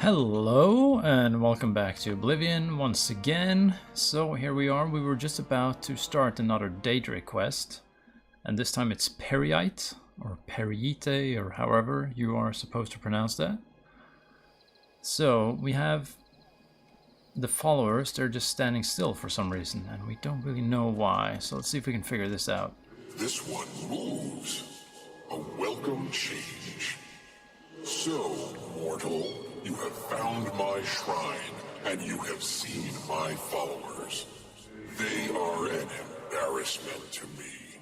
Hello and welcome back to Oblivion once again. So here we are, we were just about to start another Daedra quest, and this time it's Periite or Periite or however you are supposed to pronounce that. So we have the followers, they're just standing still for some reason and we don't really know why, so let's see if we can figure this out. This one moves. A welcome change. So, mortal, you have found my shrine, and you have seen my followers. They are an embarrassment to me.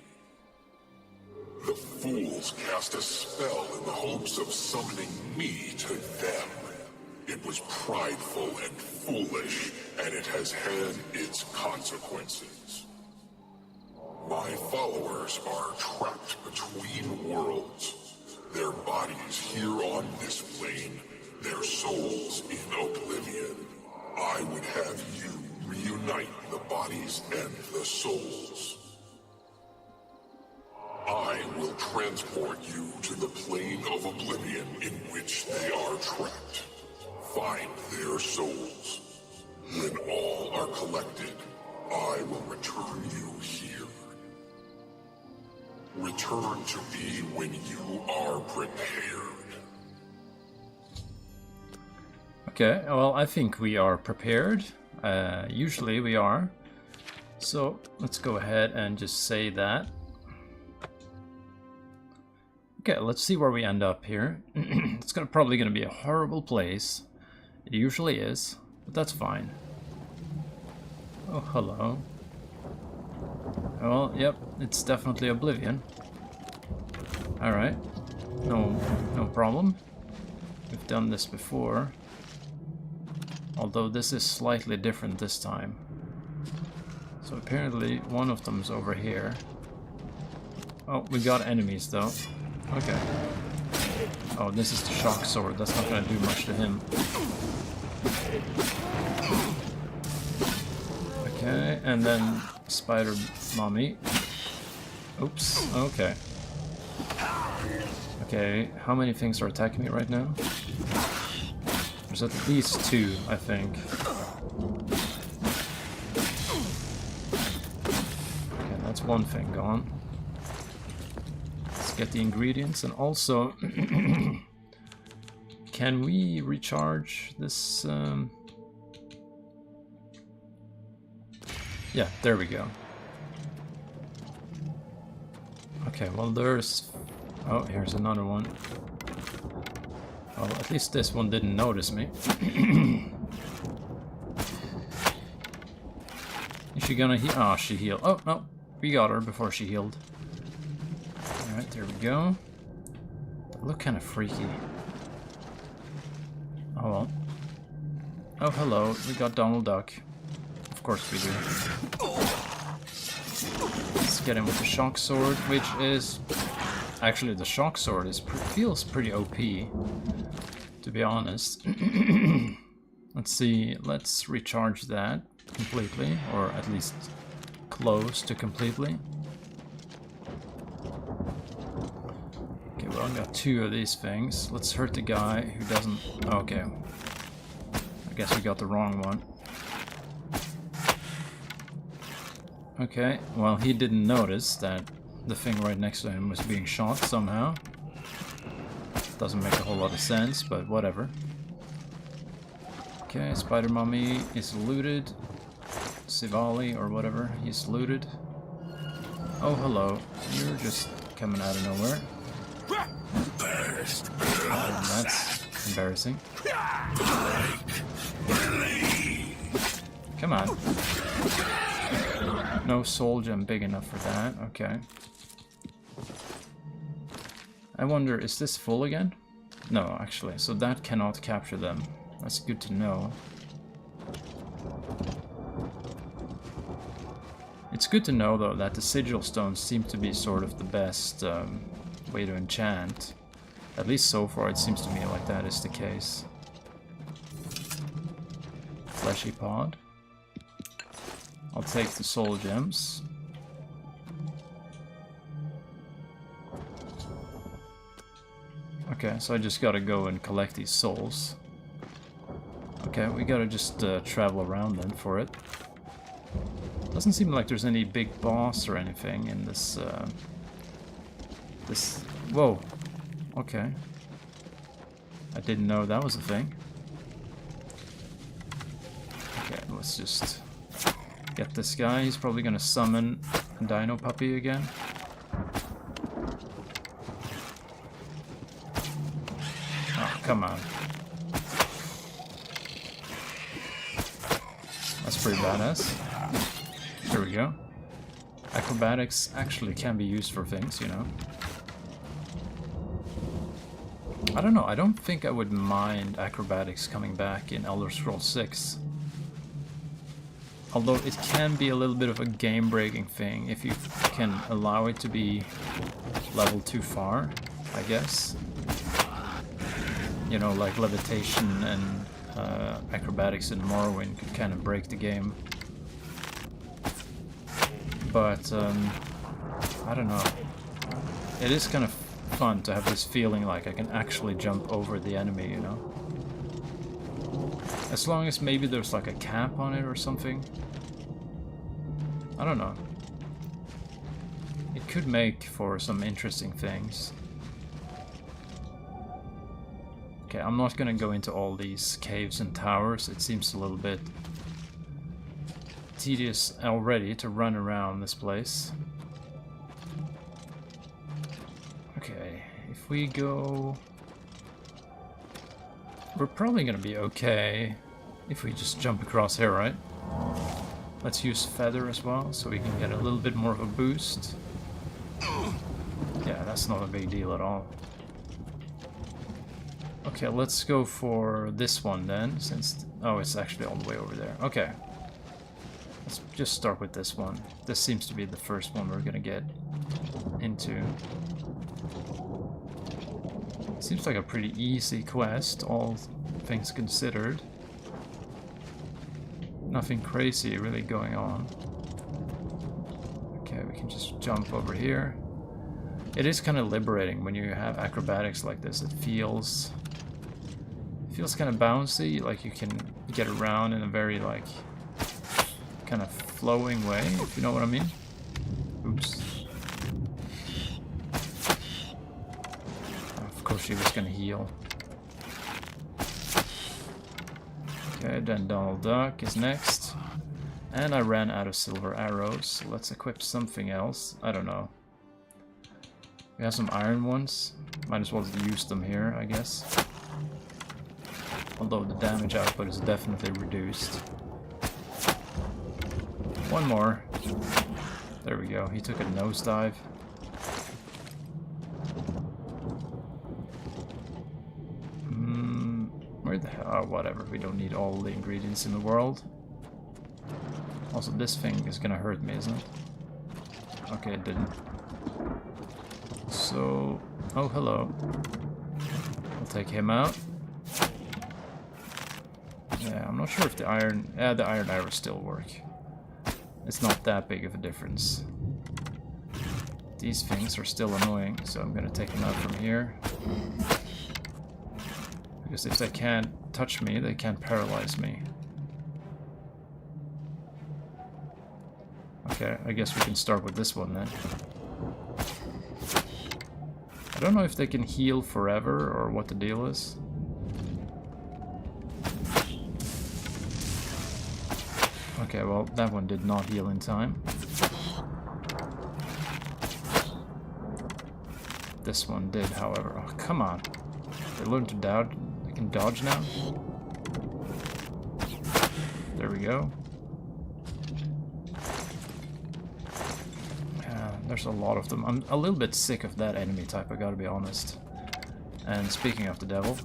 The fools cast a spell in the hopes of summoning me to them. It was prideful and foolish, and it has had its consequences. My followers are trapped between worlds. Their bodies here on this plane, their souls in Oblivion. I would have you reunite the bodies and the souls. I will transport you to the plane of Oblivion in which they are trapped. Find their souls. When all are collected, I will return you here. Return to me when you are prepared. Okay, well, I think we are prepared. Usually we are. So let's go ahead and just say that. Okay, let's see where we end up here. It's probably gonna be a horrible place. It usually is, but that's fine. Oh, hello. Well, yep, it's definitely Oblivion. Alright. No problem. We've done this before. Although this is slightly different this time. So apparently one of them's over here. Oh, we got enemies though. Okay. Oh, this is the shock sword. That's not gonna do much to him. Okay, and then Spider Mommy. Oops, okay. Okay, how many things are attacking me right now? There's at least two, I think. Okay, that's one thing gone. Let's get the ingredients, and also... can we recharge this... Yeah, there we go. Okay, well there's... Oh, here's another one. Well, at least this one didn't notice me. Is she gonna heal? Oh, she healed. Oh, no. We got her before she healed. Alright, there we go. They look kind of freaky. Oh well. Oh, hello. We got Donald Duck. Of course we do. Let's get him with the shock sword, which is... Actually, the shock sword feels pretty OP, to be honest. Let's see, let's recharge that completely, or at least close to completely. Okay, well, I've got two of these things. Let's hurt the guy who doesn't... Okay. I guess we got the wrong one. Okay, well, he didn't notice that the thing right next to him was being shot somehow. Doesn't make a whole lot of sense, but whatever. Okay, Spider Mummy is looted. Sivali or whatever, he's looted. Oh, hello. You're just coming out of nowhere. Oh, that's embarrassing. Come on. No soul gem big enough for that. Okay. I wonder, is this full again? No, actually. So that cannot capture them. That's good to know. It's good to know, though, that the sigil stones seem to be sort of the best way to enchant. At least so far, it seems to me like that is the case. Fleshy pod. I'll take the soul gems. Okay, so I just gotta go and collect these souls. Okay, we gotta just travel around then for it. Doesn't seem like there's any big boss or anything in this, Whoa! Okay. I didn't know that was a thing. Okay, let's just get this guy. He's probably gonna summon a dino puppy again. Oh, come on. That's pretty badass. Here we go. Acrobatics actually can be used for things, you know. I don't know, I don't think I would mind acrobatics coming back in Elder Scrolls 6. Although it can be a little bit of a game-breaking thing if you can allow it to be leveled too far, I guess. You know, like levitation and acrobatics in Morrowind could kind of break the game. But, I don't know. It is kind of fun to have this feeling like I can actually jump over the enemy, you know? As long as maybe there's like a cap on it or something. I don't know. It could make for some interesting things. Okay, I'm not gonna go into all these caves and towers. It seems a little bit tedious already to run around this place. Okay, if we go... We're probably gonna be okay if we just jump across here, right? Let's use Feather as well, so we can get a little bit more of a boost. Yeah, that's not a big deal at all. Okay, let's go for this one then, since... Oh, it's actually all the way over there. Okay. Let's just start with this one. This seems to be the first one we're gonna get into. Seems like a pretty easy quest, all things considered. Nothing crazy really going on. Okay, we can just jump over here. It is kind of liberating when you have acrobatics like this. It feels kind of bouncy, like you can get around in a very like kind of flowing way, if you know what I mean. Oops. Of course she was gonna heal. Okay, then Donald Duck is next. And I ran out of silver arrows, so let's equip something else. I don't know. We have some iron ones. Might as well use them here, I guess. Although the damage output is definitely reduced. One more. There we go. He took a nosedive. Where the hell? Oh, whatever. We don't need all the ingredients in the world. Also, this thing is gonna hurt me, isn't it? Okay, it didn't. So... Oh, hello. I'll take him out. Yeah, I'm not sure if the iron... Yeah, the iron arrows still work. It's not that big of a difference. These things are still annoying, so I'm gonna take them out from here. Because if they can't touch me, they can't paralyze me. Okay, I guess we can start with this one then. I don't know if they can heal forever or what the deal is. Okay, well, that one did not heal in time. This one did, however. Oh, come on. They learned to dodge. They can dodge now. There we go. There's a lot of them. I'm a little bit sick of that enemy type, I gotta be honest. And speaking of the devil...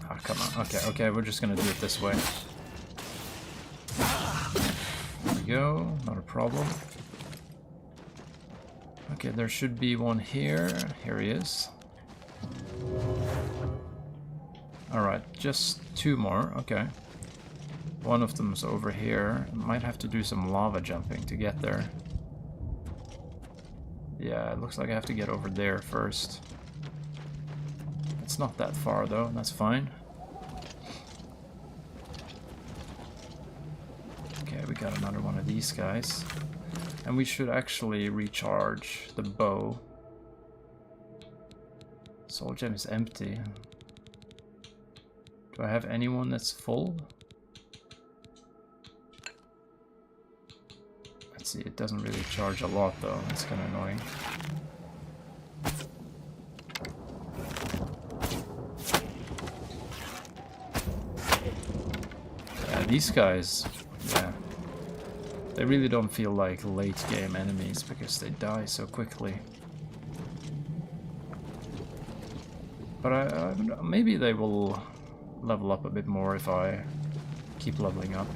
Ah, come on. Okay, we're just gonna do it this way. There we go, not a problem. Okay, there should be one here. Here he is. Alright, just two more, okay. One of them's over here. Might have to do some lava jumping to get there. Yeah, it looks like I have to get over there first. Let's It's not that far though, that's fine. Okay, we got another one of these guys. And we should actually recharge the bow. Soul gem is empty. Do I have anyone that's full? Let's see, it doesn't really charge a lot though, that's kind of annoying. Yeah, these guys, yeah, they really don't feel like late game enemies because they die so quickly. But maybe they will level up a bit more if I keep leveling up.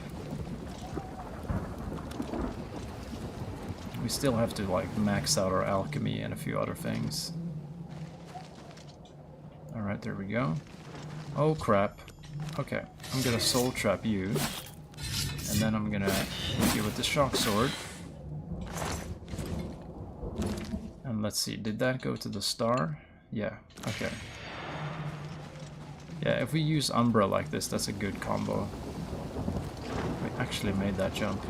We still have to like max out our alchemy and a few other things. Alright, there we go. Oh crap. Okay, I'm gonna soul trap you. And then I'm gonna hit you with the shock sword. And let's see, did that go to the star? Yeah, okay. Yeah, if we use Umbra like this, that's a good combo. We actually made that jump.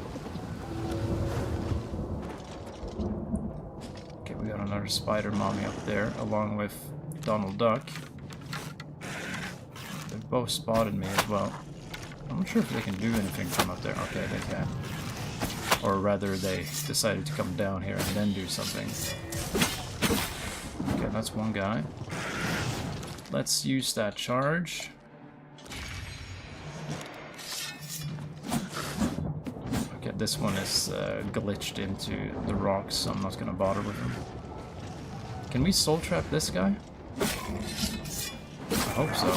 Okay, we got another spider mommy up there, along with Donald Duck. They've both spotted me as well. I'm not sure if they can do anything from up there. Okay, they can. Or rather, they decided to come down here and then do something. Okay, that's one guy. Let's use that charge. Okay, this one is glitched into the rocks, so I'm not gonna bother with him. Can we soul trap this guy? I hope so.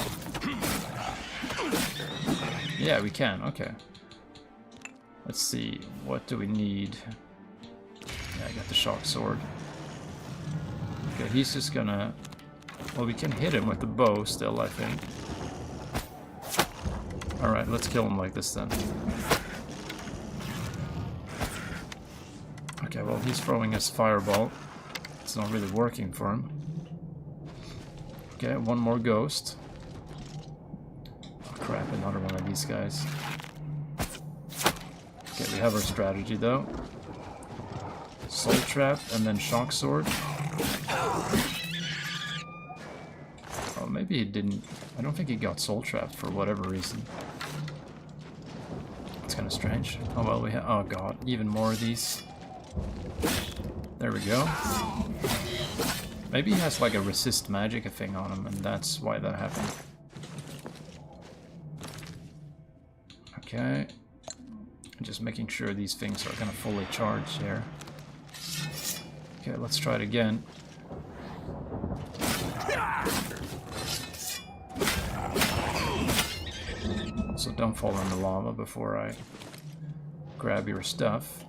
Yeah, we can, okay. Let's see, what do we need? Yeah, I got the shock sword. Okay, he's just gonna... Well, we can hit him with the bow still, I think. Alright, let's kill him like this then. Okay, well, he's throwing his fireball. It's not really working for him. Okay, one more ghost. Oh crap, another one of these guys. Okay, we have our strategy though. Soul trap and then shock sword. Oh, maybe he didn't. I don't think he got soul trapped for whatever reason. It's kind of strange. Oh well, we have. Oh god, even more of these. There we go. Maybe he has like a resist magic thing on him, and that's why that happened. Okay. Just making sure these things are kind of fully charged here. Okay, let's try it again. So don't fall in the lava before I grab your stuff.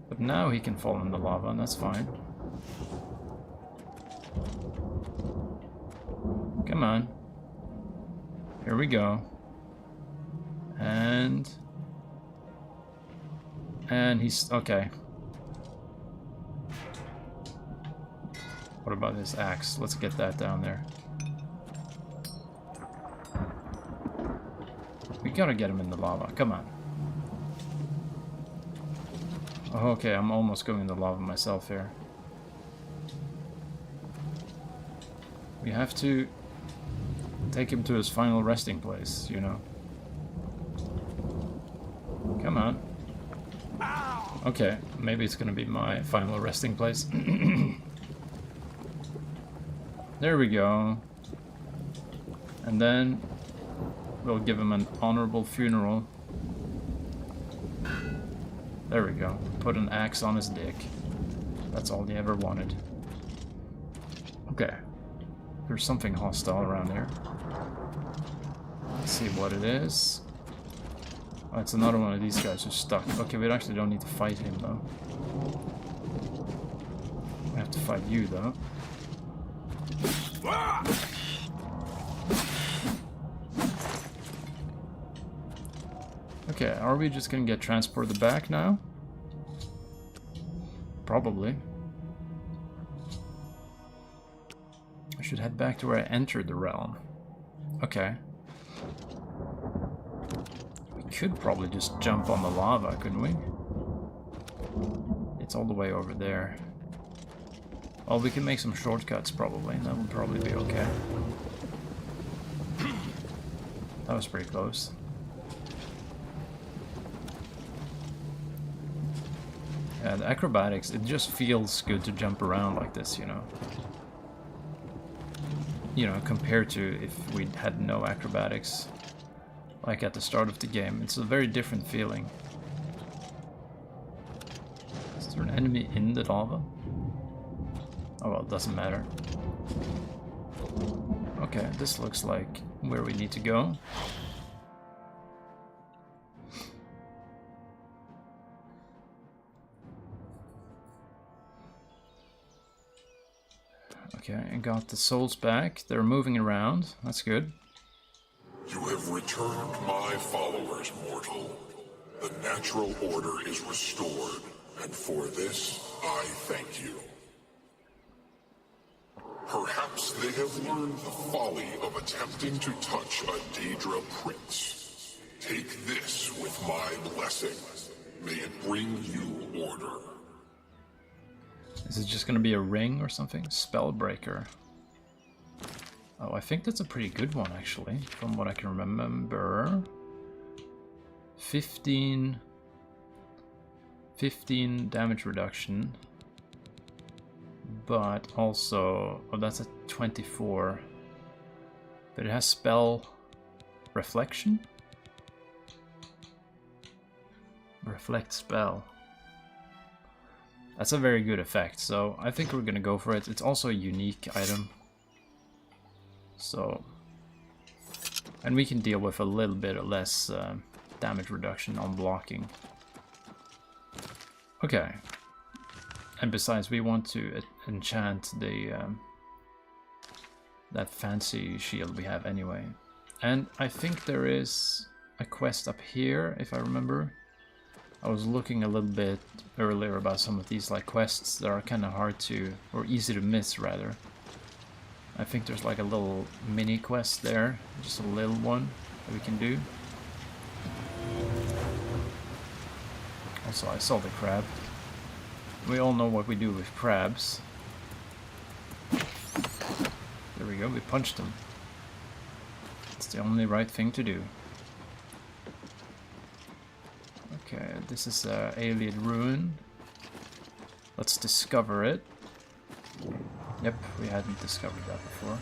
But now he can fall in the lava, and that's fine. Come on. Here we go. And he's... okay. What about his axe? Let's get that down there. We gotta get him in the lava. Come on. Oh, okay, I'm almost going in the lava myself here. We have to take him to his final resting place, you know. Come on. Okay, maybe it's gonna be my final resting place. There we go. And then we'll give him an honorable funeral. There we go. Put an axe on his dick. That's all he ever wanted. Okay. There's something hostile around here. Let's see what it is. Oh, it's another one of these guys who's stuck. Okay, we actually don't need to fight him, though. We have to fight you, though. Okay, are we just gonna get transported back now? Probably. should head back to where I entered the realm. Okay. We could probably just jump on the lava, couldn't we? It's all the way over there. Well, we can make some shortcuts probably. That would probably be okay. That was pretty close. Yeah, the acrobatics, it just feels good to jump around like this, you know. You know, compared to if we had no acrobatics, like at the start of the game. It's a very different feeling. Is there an enemy in the lava? Oh well, it doesn't matter. Okay, this looks like where we need to go. Okay, I got the souls back. They're moving around. That's good. You have returned my followers, mortal. The natural order is restored, and for this, I thank you. Perhaps they have learned the folly of attempting to touch a Daedra prince. Take this with my blessing. May it bring you order. Is it just gonna be a ring or something? Spellbreaker. Oh, I think that's a pretty good one, actually, from what I can remember. 15 damage reduction. But also, oh, that's a 24. But it has spell reflection? Reflect spell. That's a very good effect, so I think we're gonna go for it. It's also a unique item. So, and we can deal with a little bit less damage reduction on blocking. Okay. And besides, we want to enchant the that fancy shield we have anyway. And I think there is a quest up here, if I remember. I was looking a little bit earlier about some of these like quests that are kind of hard to, or easy to miss rather. I think there's like a little mini quest there, just a little one that we can do. Also, I saw the crab. We all know what we do with crabs. There we go, we punched him. It's the only right thing to do. Okay, this is Alien Ruin. Let's discover it. Yep, we hadn't discovered that before.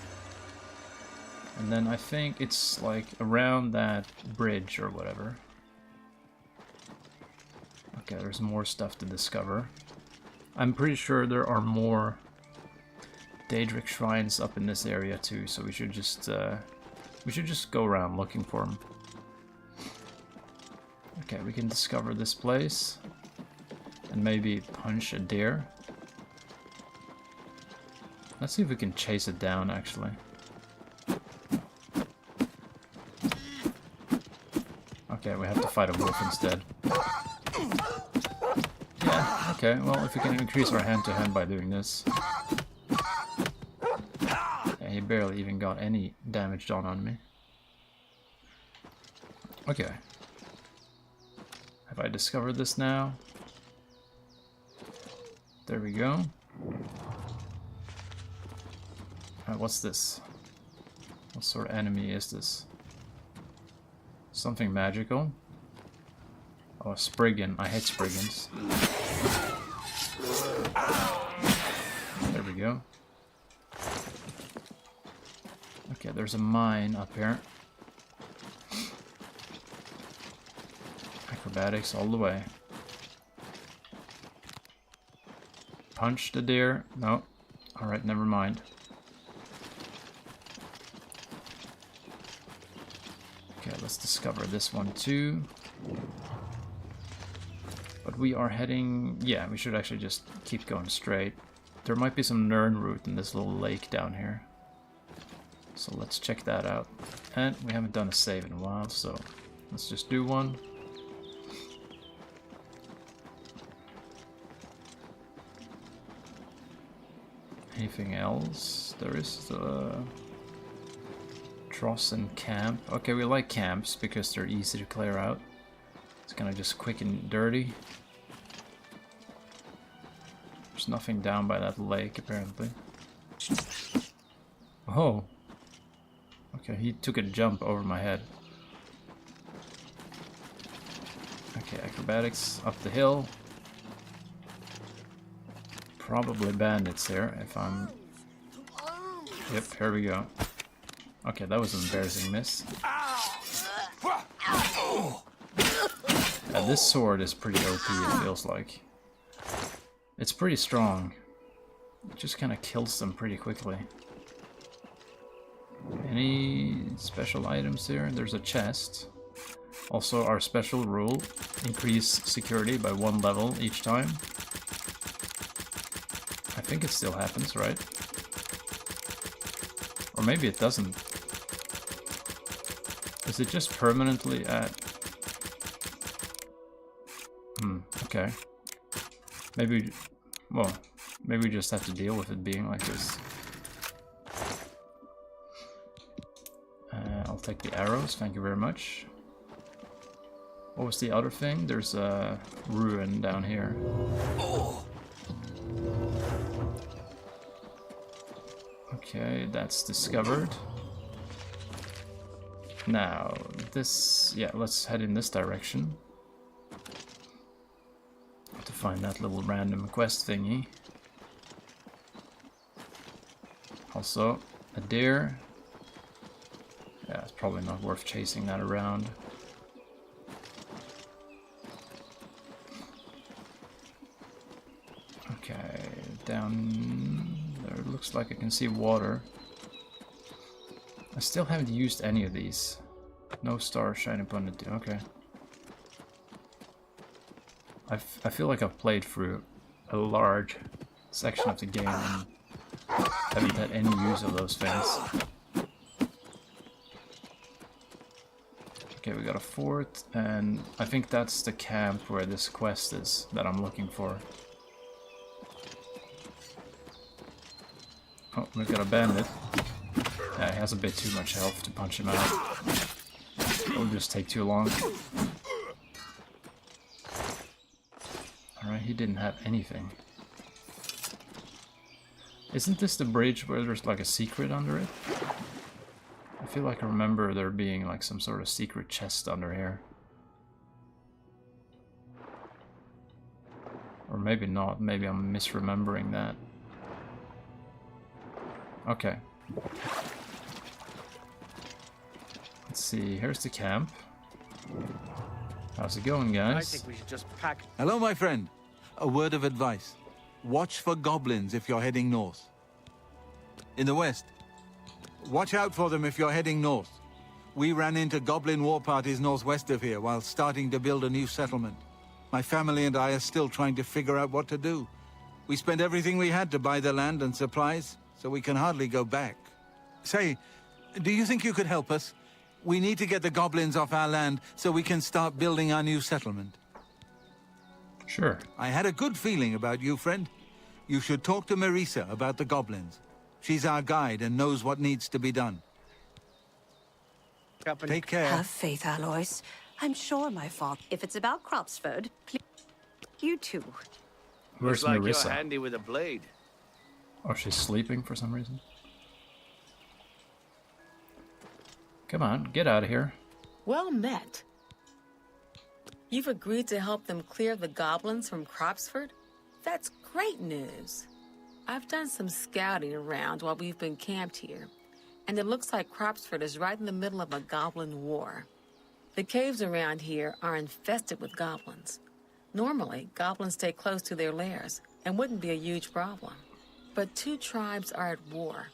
And then I think it's like around that bridge or whatever. Okay, there's more stuff to discover. I'm pretty sure there are more Daedric shrines up in this area too, so we should just go around looking for them. Okay, we can discover this place and maybe punch a deer. Let's see if we can chase it down, actually. Okay, we have to fight a wolf instead. Yeah, okay, well, if we can increase our hand-to-hand by doing this. Yeah, he barely even got any damage done on me. Okay. Have I discovered this now? There we go. What's this? What sort of enemy is this? Something magical? Oh, a Spriggan. I hate Spriggans. There we go. Okay, there's a mine up here. Acrobatics all the way. Punch the deer. No. Alright, never mind. Okay, let's discover this one too. But we are heading... yeah, we should actually just keep going straight. There might be some Nern root in this little lake down here. So let's check that out. And we haven't done a save in a while, so let's just do one. Anything else? There is the Tross and camp. Okay, we like camps because they're easy to clear out. It's kind of just quick and dirty. There's nothing down by that lake, apparently. Oh. Okay, he took a jump over my head. Okay, acrobatics up the hill. Probably bandits there, if I'm... Yep, here we go. Okay, that was an embarrassing miss. This sword is pretty OP, it feels like. It's pretty strong. It just kind of kills them pretty quickly. Any special items here? There's a chest. Also, our special rule, increase security by 1 level each time. I think it still happens, right? Or maybe it doesn't. Is it just permanently at... okay. Maybe... well, maybe we just have to deal with it being like this. I'll take the arrows, thank you very much. What was the other thing? There's a ruin down here. Okay, that's discovered. Now, this... yeah, let's head in this direction. To find that little random quest thingy. Also, a deer. Yeah, it's probably not worth chasing that around. Okay, down there it looks like I can see water. I still haven't used any of these. No star shine upon it. Okay. I feel like I've played through a large section of the game and haven't had any use of those things. Okay, we got a fort, and I think that's the camp where this quest is that I'm looking for. Oh, we've got a bandit. Yeah, he has a bit too much health to punch him out. It'll just take too long. Alright, he didn't have anything. Isn't this the bridge where there's like a secret under it? I feel like I remember there being like some sort of secret chest under here. Or maybe not, maybe I'm misremembering that. Okay. Let's see, here's the camp. How's it going, guys? I think we should just pack. Hello, my friend. A word of advice. Watch for goblins if you're heading north. In the west. Watch out for them if you're heading north. We ran into goblin war parties northwest of here while starting to build a new settlement. My family and I are still trying to figure out what to do. We spent everything we had to buy the land and supplies, so we can hardly go back. Say, do you think you could help us? We need to get the goblins off our land so we can start building our new settlement. Sure. I had a good feeling about you, friend. You should talk to Marisa about the goblins. She's our guide and knows what needs to be done. Take care. Have faith, Alois. I'm sure my father... If it's about Cropsford, please... You too. Where's Looks like Marissa? you're handy with a blade. Oh, she's sleeping for some reason. Come on, get out of here. Well met. You've agreed to help them clear the goblins from Cropsford? That's great news. I've done some scouting around while we've been camped here, and it looks like Cropsford is right in the middle of a goblin war. The caves around here are infested with goblins. Normally, goblins stay close to their lairs and wouldn't be a huge problem. But 2 tribes are at war,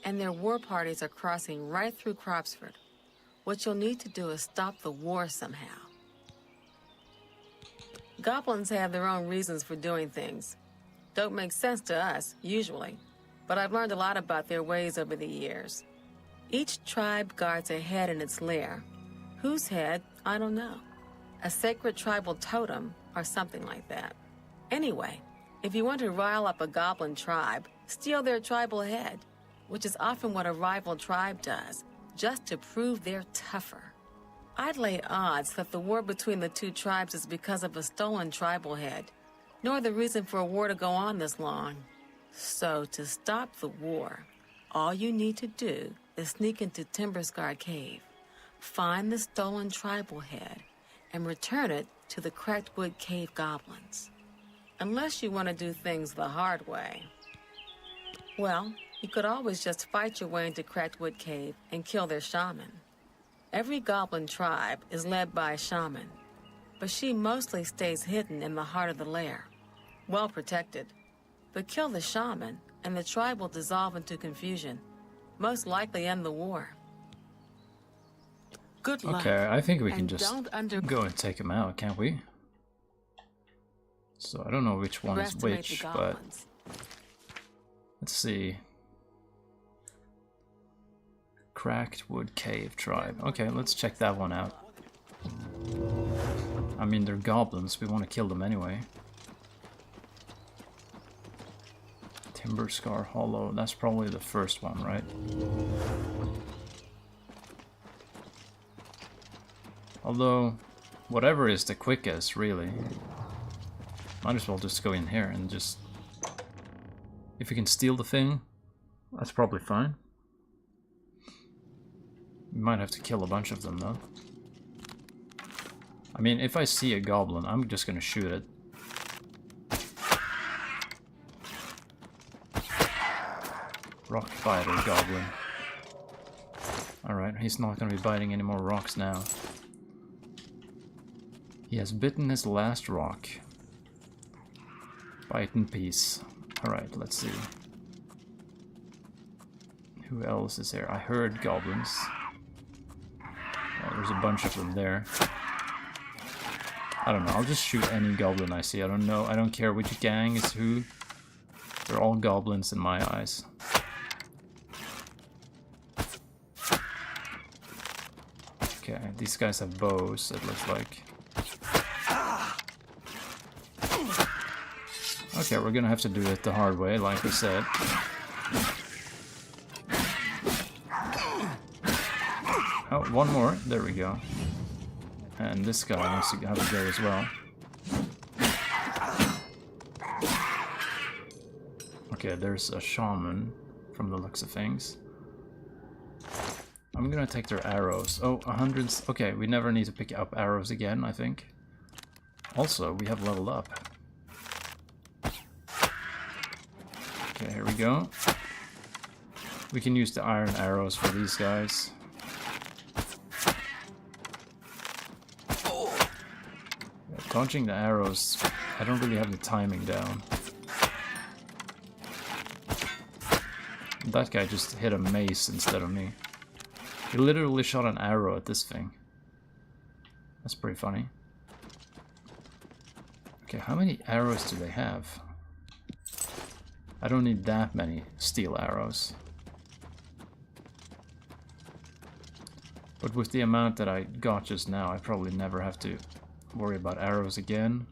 and their war parties are crossing right through Cropsford. What you'll need to do is stop the war somehow. Goblins have their own reasons for doing things. Don't make sense to us, usually, but I've learned a lot about their ways over the years. Each tribe guards a head in its lair. Whose head, I don't know. A sacred tribal totem or something like that. Anyway, if you want to rile up a goblin tribe, Steal their tribal head, which is often what a rival tribe does, just to prove they're tougher. I'd lay odds that the war between the two tribes is because of a stolen tribal head, nor the reason for a war to go on this long. So, to stop the war, all you need to do is sneak into Timberscar Cave, find the stolen tribal head, and return it to the Cracked Wood Cave goblins. Unless you want to do things the hard way. Well, you could always just fight your way into Cracked Wood Cave and kill their shaman. Every goblin tribe is led by a shaman, but she mostly stays hidden in the heart of the lair, well protected. But kill the shaman, and the tribe will dissolve into confusion, most likely end the war. Good luck. Okay, I think we can and just don't go and take him out, can't we? So I don't know which one is underestimate the which, but goblins. let's see. Cracked Wood Cave Tribe. Okay, let's check that one out. I mean, they're goblins. We want to kill them anyway. Timberscar Hollow. That's probably the first one, right? Although, whatever is the quickest, really. Might as well just go in here and just... If we can steal the thing, that's probably fine. We might have to kill a bunch of them, though. I mean, if I see a goblin, I'm just gonna shoot it. Rock biter goblin. Alright, he's not gonna be biting any more rocks now. He has bitten his last rock. Bite in peace. Alright, let's see. Who else is there? I heard goblins. Oh, there's a bunch of them there. I don't know, I'll just shoot any goblin I see. I don't know, I don't care which gang is who. They're all goblins in my eyes. Okay, these guys have bows, it looks like. Okay, we're gonna have to do it the hard way, like we said. Oh, one more. There we go. And this guy wants to have a go as well. Okay, there's a shaman from the looks of things. I'm gonna take their arrows. Oh, 100. Okay, we never need to pick up arrows again, I think. Also, we have leveled up. Okay, here we go. We can use the iron arrows for these guys. Dodging the arrows, I don't really have the timing down. That guy just hit a mace instead of me. He literally shot an arrow at this thing. That's pretty funny. Okay, how many arrows do they have? I don't need that many steel arrows. But with the amount that I got just now, I probably never have to worry about arrows again.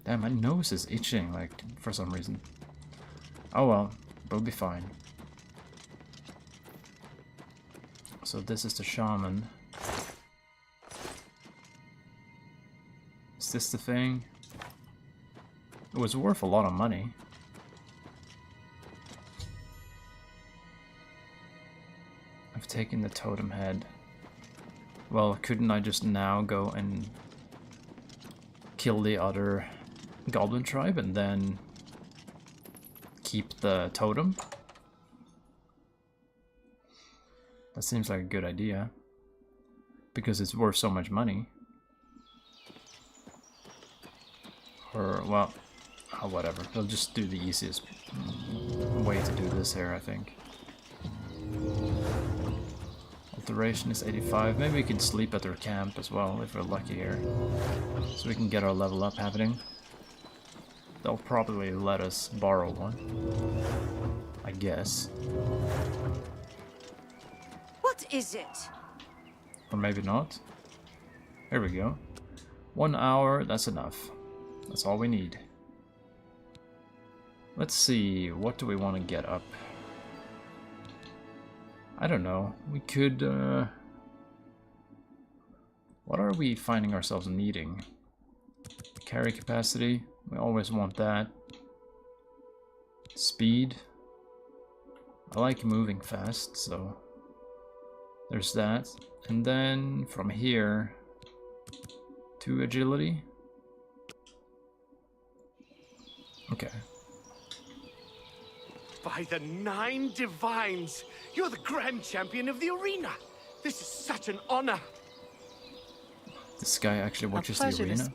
Damn, my nose is itching, like, for some reason. Oh well, we'll be fine. So this is the shaman. Is this the thing? It was worth a lot of money. I've taken the totem head. Well, couldn't I just now go and kill the other goblin tribe and then keep the totem? That seems like a good idea. Because it's worth so much money. Or, well, oh, whatever. We'll just do the easiest way to do this here, I think. Duration is 85. Maybe we can sleep at their camp as well if we're lucky here. So we can get our level up happening. They'll probably let us borrow one. I guess. What is it? Or maybe not. Here we go. 1 hour, that's enough. That's all we need. Let's see, what do we want to get up? I don't know. We could... what are we finding ourselves needing? Carry capacity. We always want that. Speed. I like moving fast, so... there's that. And then from here... to agility. Okay. By the 9 divines, you're the grand champion of the arena. This is such an honor. This guy actually watches the pleasure to arena.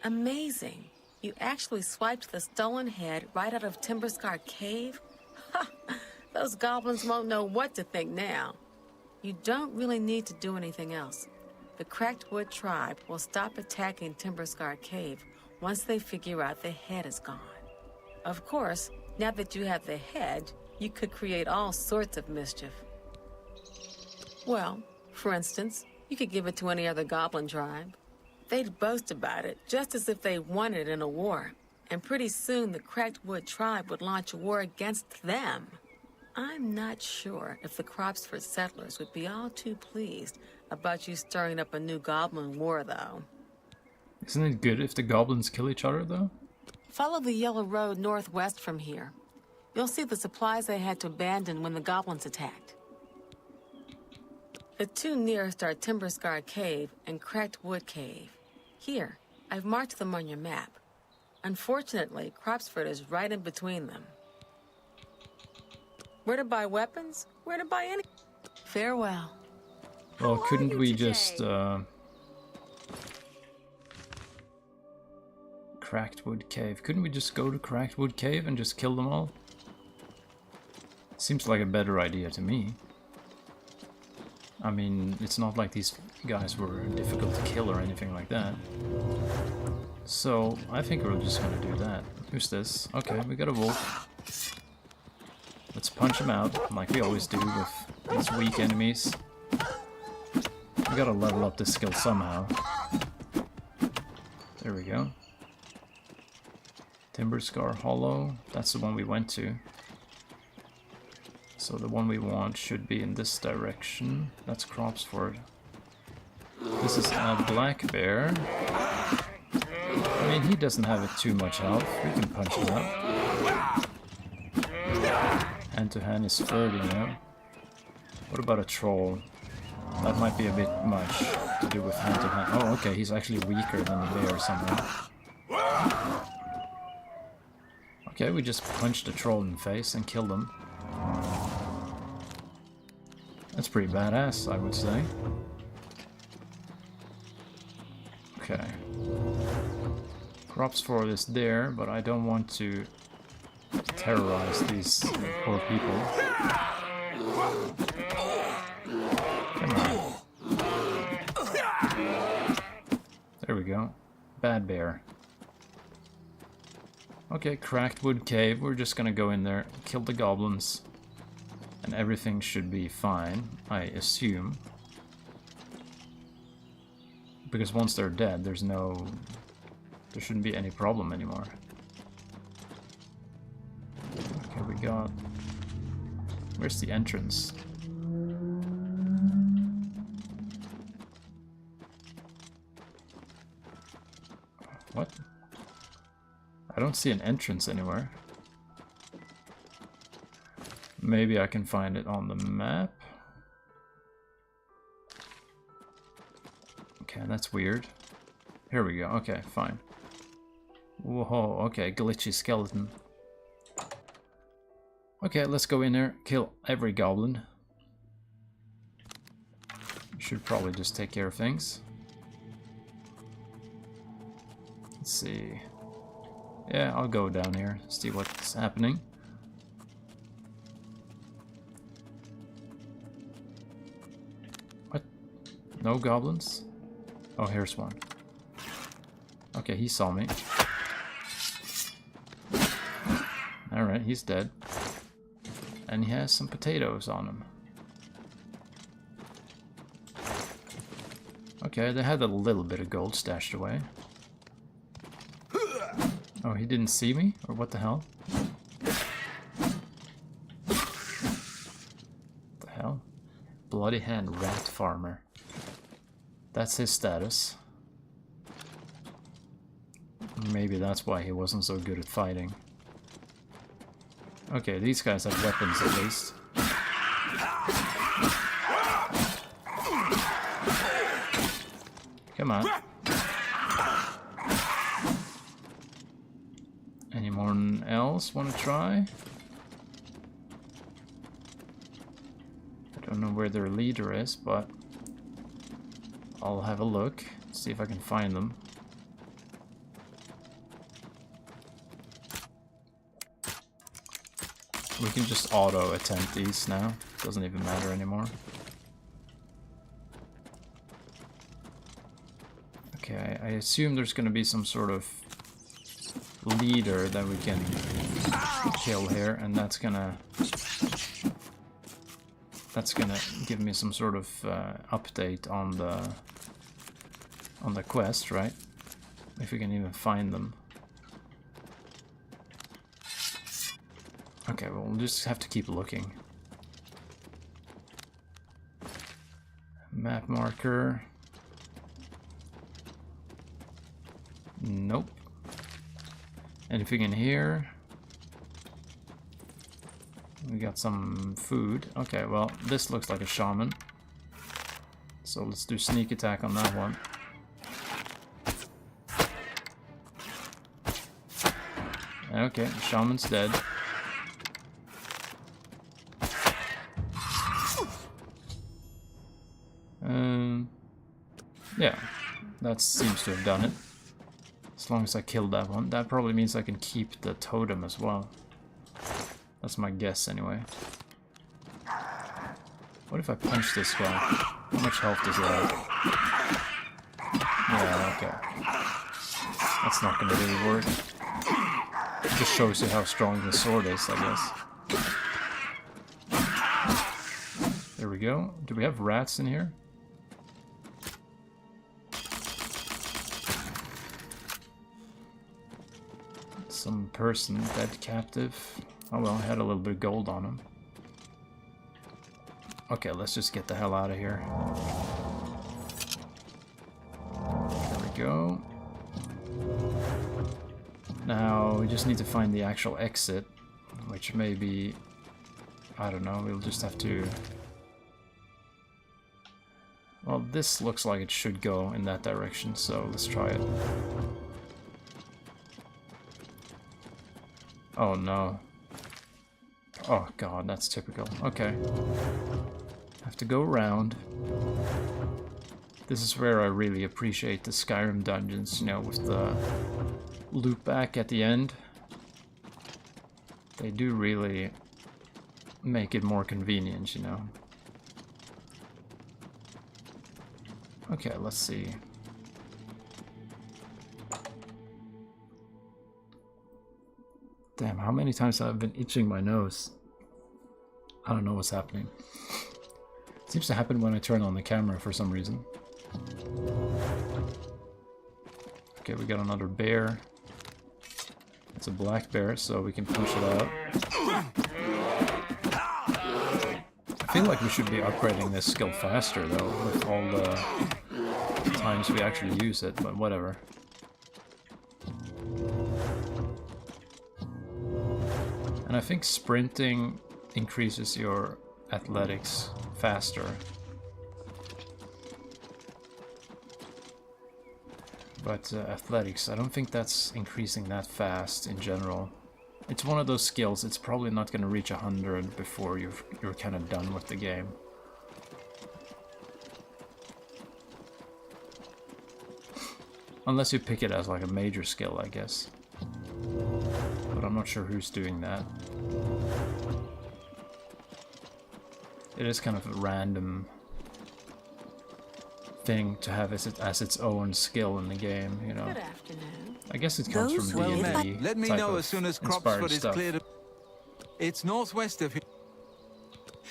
Amazing. You actually swiped the stolen head right out of Timberscar Cave? Ha! Those goblins won't know what to think now. You don't really need to do anything else. The Cracked Wood tribe will stop attacking Timberscar Cave once they figure out the head is gone. Of course, now that you have the head, you could create all sorts of mischief. Well, for instance, you could give it to any other goblin tribe. They'd boast about it, just as if they won it in a war. And pretty soon the Cracked Wood tribe would launch a war against them. I'm not sure if the Cropsford settlers would be all too pleased about you stirring up a new goblin war, though. Isn't it good if the goblins kill each other, though? Follow the yellow road northwest from here. You'll see the supplies they had to abandon when the goblins attacked. The two nearest are Timberscar Cave and Cracked Wood Cave. Here, I've marked them on your map. Unfortunately, Cropsford is right in between them. Where to buy weapons? Where to buy any? Farewell. Well, How are couldn't you we today? just, Cracked Wood Cave. Couldn't we just go to Cracked Wood Cave and just kill them all? Seems like a better idea to me. I mean, it's not like these guys were difficult to kill or anything like that. So, I think we're just gonna do that. Who's this? Okay, we got a wolf. Let's punch him out, like we always do with these weak enemies. We gotta level up this skill somehow. There we go. Timberscar Hollow, that's the one we went to. So the one we want should be in this direction. That's Cropsford. This is a black bear. I mean, he doesn't have too much health. We can punch him out. Hand to hand is 30 now. What about a troll? That might be a bit much to do with hand to hand. Oh, okay, he's actually weaker than the bear somehow. Okay, we just punched the troll in the face and killed him. That's pretty badass, I would say. Okay. Cropsford is there, but I don't want to terrorize these poor people. Come on. There we go. Bad bear. Okay, Cracked Wood Cave. We're just gonna go in there, kill the goblins, and everything should be fine, I assume. Because once they're dead, there shouldn't be any problem anymore. Okay, we got... Where's the entrance? What? I don't see an entrance anywhere. Maybe I can find it on the map. Okay, that's weird. Here we go. Okay, fine. Whoa, okay, glitchy skeleton. Okay, let's go in there, kill every goblin. Should probably just take care of things. Let's see. Yeah, I'll go down here, see what's happening. What? No goblins? Oh, here's one. Okay, he saw me. Alright, he's dead. And he has some potatoes on him. Okay, they had a little bit of gold stashed away. Oh, he didn't see me? Or what the hell? The hell? Bloody Hand Rat Farmer. That's his status. Maybe that's why he wasn't so good at fighting. Okay, these guys have weapons at least. Come on. Anyone else want to try? I don't know where their leader is, but I'll have a look, see if I can find them. We can just auto attempt these now. Doesn't even matter anymore. Okay, I assume there's gonna be some sort of leader that we can kill here, and that's gonna give me some sort of update on the quest, right? If we can even find them. Okay, well, we'll just have to keep looking. Map marker. Nope. Anything in here? We got some food. Okay, well, this looks like a shaman. So let's do sneak attack on that one. Okay, shaman's dead. Yeah, that seems to have done it. As long as I killed that one. That probably means I can keep the totem as well. That's my guess anyway. What if I punch this guy? How much health does he have? Yeah, okay. That's not gonna really work. It just shows you how strong the sword is, I guess. There we go. Do we have rats in here? Some person, dead captive. Oh well, I had a little bit of gold on him. Okay, let's just get the hell out of here. There we go. Now, we just need to find the actual exit, which may be... I don't know, we'll just have to... Well, this looks like it should go in that direction, so let's try it. Oh no. Oh god, that's typical. Okay. Have to go around. This is where I really appreciate the Skyrim dungeons, you know, with the loop back at the end. They do really make it more convenient, you know. Okay, let's see. Damn, how many times have I been itching my nose? I don't know what's happening. It seems to happen when I turn on the camera for some reason. Okay, we got another bear. It's a black bear, so we can push it out. I feel like we should be upgrading this skill faster, though, with all the times we actually use it, but whatever. And I think sprinting increases your athletics faster. But athletics, I don't think that's increasing that fast in general. It's one of those skills, it's probably not going to reach 100 before you're kind of done with the game. Unless you pick it as like a major skill, I guess. But I'm not sure who's doing that. It is kind of a random thing to have as its own skill in the game, you know. Good afternoon. I guess it comes from D&D. Let me know as soon as Cropsford is cleared. It's northwest of here.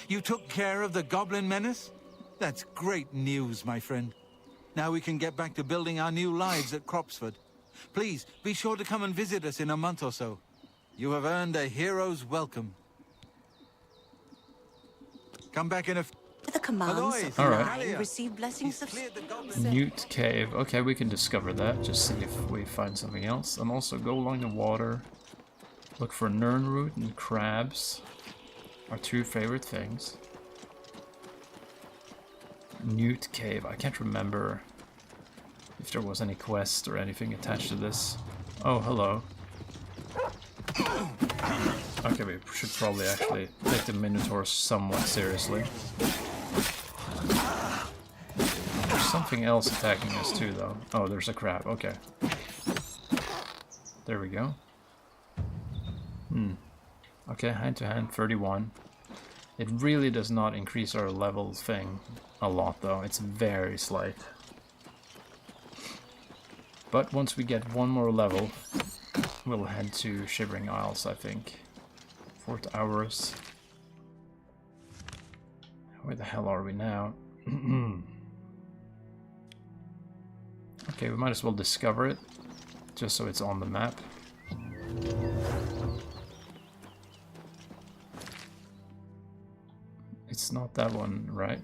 You took care of the goblin menace? That's great news, my friend. Now we can get back to building our new lives at Cropsford. Please, be sure to come and visit us in a month or so. You have earned a hero's welcome. Come back in a... The commands of All right. mine receive blessings of... Newt Cave. Okay, we can discover that. Just see if we find something else. And also go along the water. Look for Nernroot and crabs. Our two favorite things. Newt Cave. I can't remember if there was any quest or anything attached to this. Oh, hello. Okay, we should probably actually take the Minotaur somewhat seriously. There's something else attacking us too, though. Oh, there's a crab. Okay. There we go. Okay, hand-to-hand, 31. It really does not increase our level thing a lot, though. It's very slight. But once we get one more level, we'll head to Shivering Isles, I think. 4 hours. Where the hell are we now? Okay, we might as well discover it, just so it's on the map. It's not that one, right?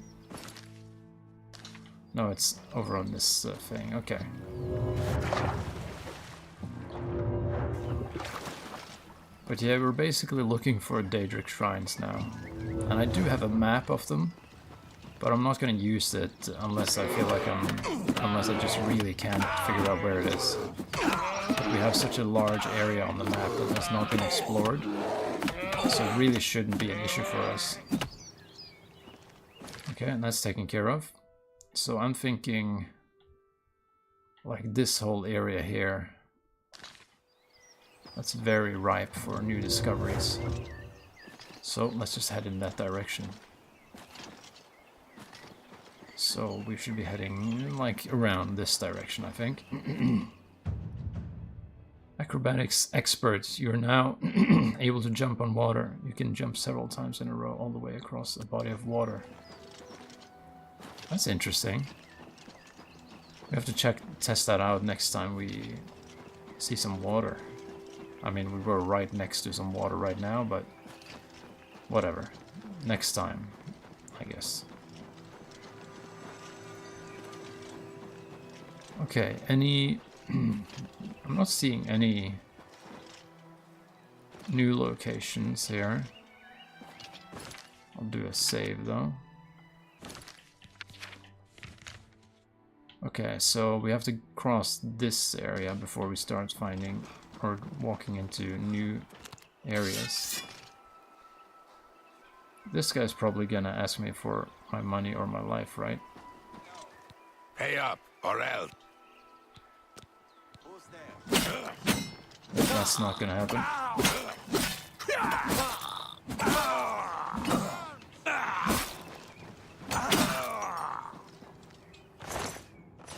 No, it's over on this thing. Okay. But yeah, we're basically looking for Daedric shrines now. And I do have a map of them, but I'm not going to use it unless I feel like unless I just really can't figure out where it is. But we have such a large area on the map that has not been explored, so it really shouldn't be an issue for us. Okay, and that's taken care of. So I'm thinking like this whole area here. That's very ripe for new discoveries. So let's just head in that direction. So we should be heading like around this direction, I think. Acrobatics experts, you're now able to jump on water. You can jump several times in a row all the way across a body of water. That's interesting. We have to test that out next time we see some water. I mean, we were right next to some water right now, but whatever. Next time, I guess. Okay, any... I'm not seeing any new locations here. I'll do a save, though. Okay, so we have to cross this area before we start finding or walking into new areas. This guy's probably gonna ask me for my money or my life, right? Pay up, or else. That's not gonna happen.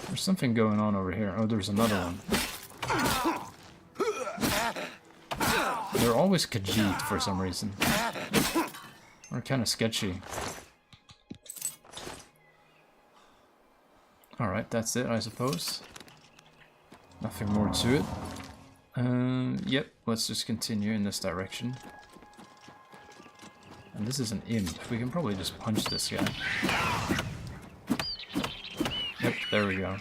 There's something going on over here. Oh, there's another one. They're always Khajiit for some reason. They're kind of sketchy. Alright, that's it, I suppose. Nothing more to it. Yep, let's just continue in this direction. And this is an imp. We can probably just punch this guy. Yep, there we go.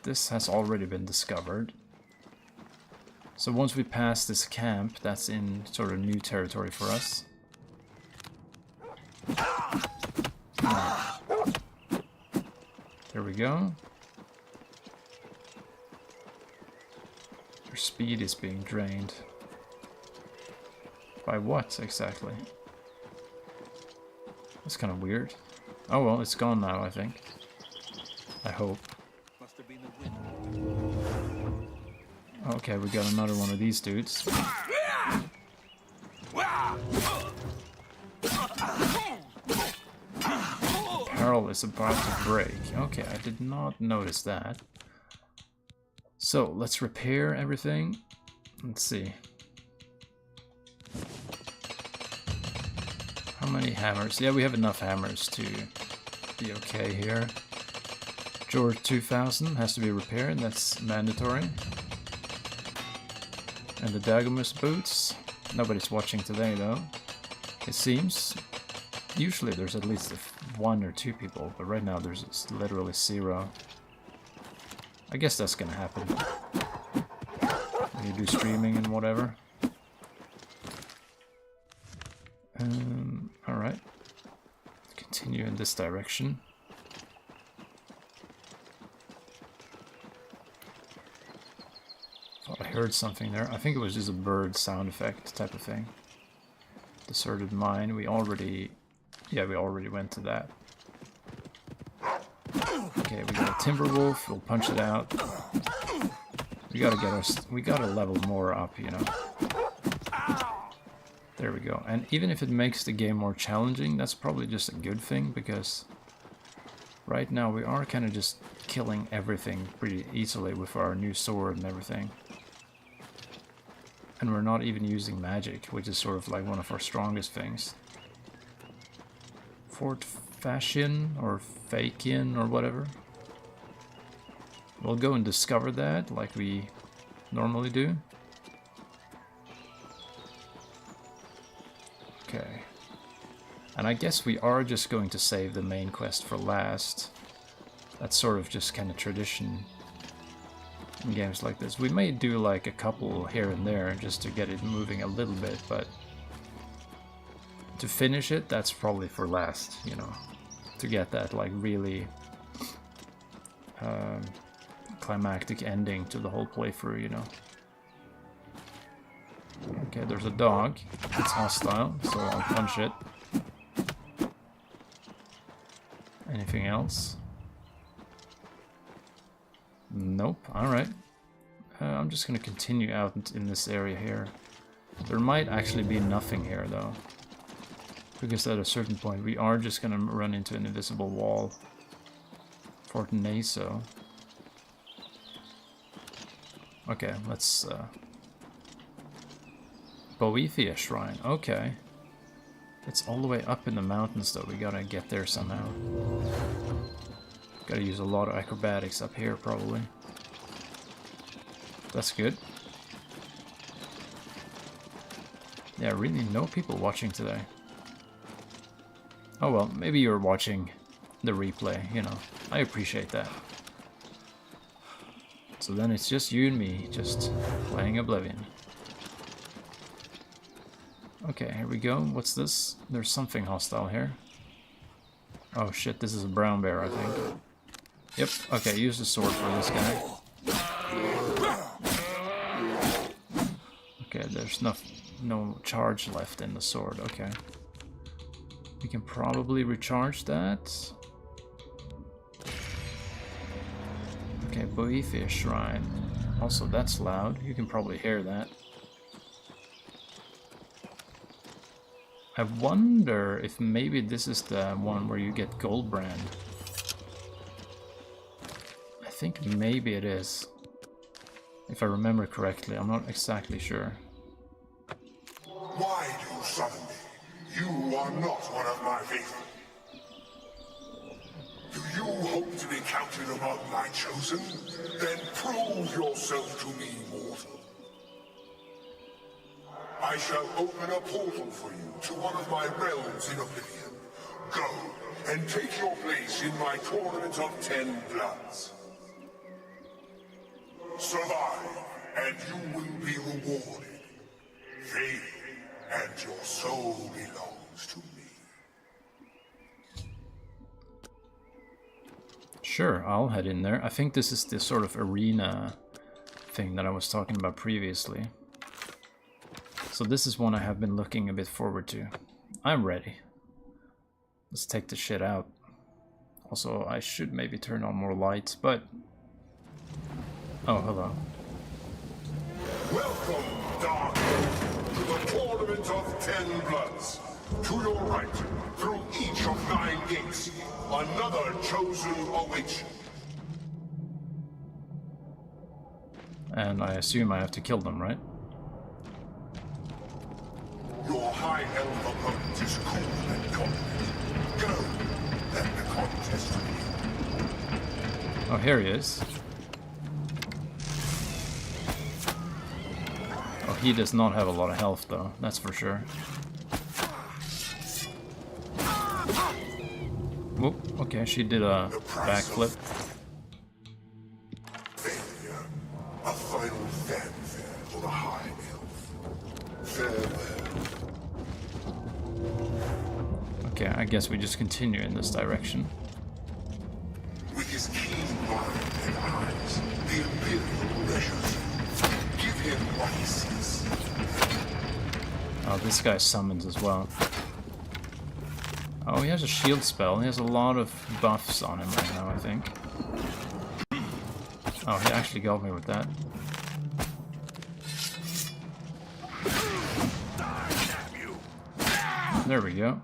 This has already been discovered. So once we pass this camp, that's in sort of new territory for us. There we go. Our speed is being drained. By what, exactly? That's kind of weird. Oh well, it's gone now, I think. I hope. Okay, we got another one of these dudes. Peril is about to break. Okay, I did not notice that. So, let's repair everything. Let's see. How many hammers? Yeah, we have enough hammers to be okay here. George 2000 has to be repaired, that's mandatory. And the Dagomus boots. Nobody's watching today though, it seems. Usually there's at least 1 or 2 people, but right now there's literally 0. I guess that's gonna happen. When you do streaming and whatever. Alright. Continue in this direction. Thought I heard something there. I think it was just a bird sound effect type of thing. Deserted mine. We already went to that. Okay, we got a Timberwolf. We'll punch it out. We gotta level more up, you know. There we go. And even if it makes the game more challenging, that's probably just a good thing, because right now we are kind of just killing everything pretty easily with our new sword and everything. And we're not even using magic, which is sort of like one of our strongest things. Fort Fashion or Fakian or whatever. We'll go and discover that like we normally do. Okay. And I guess we are just going to save the main quest for last. That's sort of just kind of tradition in games like this. We may do like a couple here and there just to get it moving a little bit, but to finish it, that's probably for last, you know, to get that like really climactic ending to the whole playthrough, you know. Okay, there's a dog. It's hostile, so I'll punch it. Anything else? Nope. Alright. I'm just gonna continue out in this area here. There might actually be nothing here, though. Because at a certain point, we are just gonna run into an invisible wall. Fort Naso. Okay, let's... Boethia Shrine, okay. It's all the way up in the mountains though, we gotta get there somehow. Gotta use a lot of acrobatics up here probably. That's good. Yeah, really no people watching today. Oh well, maybe you're watching the replay, you know. I appreciate that. So then it's just you and me, just playing Oblivion. Okay, here we go. What's this? There's something hostile here. Oh shit, this is a brown bear, I think. Yep, okay, use the sword for this guy. Okay, there's no charge left in the sword, okay. We can probably recharge that. Okay, Boethia Shrine. Also, that's loud. You can probably hear that. I wonder if maybe this is the one where you get Goldbrand. I think maybe it is. If I remember correctly, I'm not exactly sure. Why do you summon me? You are not one of my faithful. Do you hope to be counted among my chosen? Then prove yourself to me, mortal. I shall open a portal for you to one of my realms in Oblivion. Go and take your place in my tournament of 10 bloods. Survive, and you will be rewarded. Fail, and your soul belongs to me. Sure, I'll head in there. I think this is the sort of arena thing that I was talking about previously. So this is one I have been looking a bit forward to. I'm ready. Let's take the shit out. Also, I should maybe turn on more lights, but... Oh, hello. Welcome, Dark, to the tournament of 10 bloods. To your right, through each of 9 gates, another chosen awaits you. And I assume I have to kill them, right? Your high elf opponent is cool and confident. Go, let the contest begin. here he is. Oh, he does not have a lot of health, though. That's for sure. Whoop. Okay, she did a backflip. Failure. A final fanfare for the High Elf. Farewell. Okay, I guess we just continue in this direction. With his keen mind and eyes, the Imperial measures him. Give him what he sees. Oh, this guy summons as well. Oh, he has a shield spell. He has a lot of buffs on him right now, I think. Oh, he actually got me with that. There we go.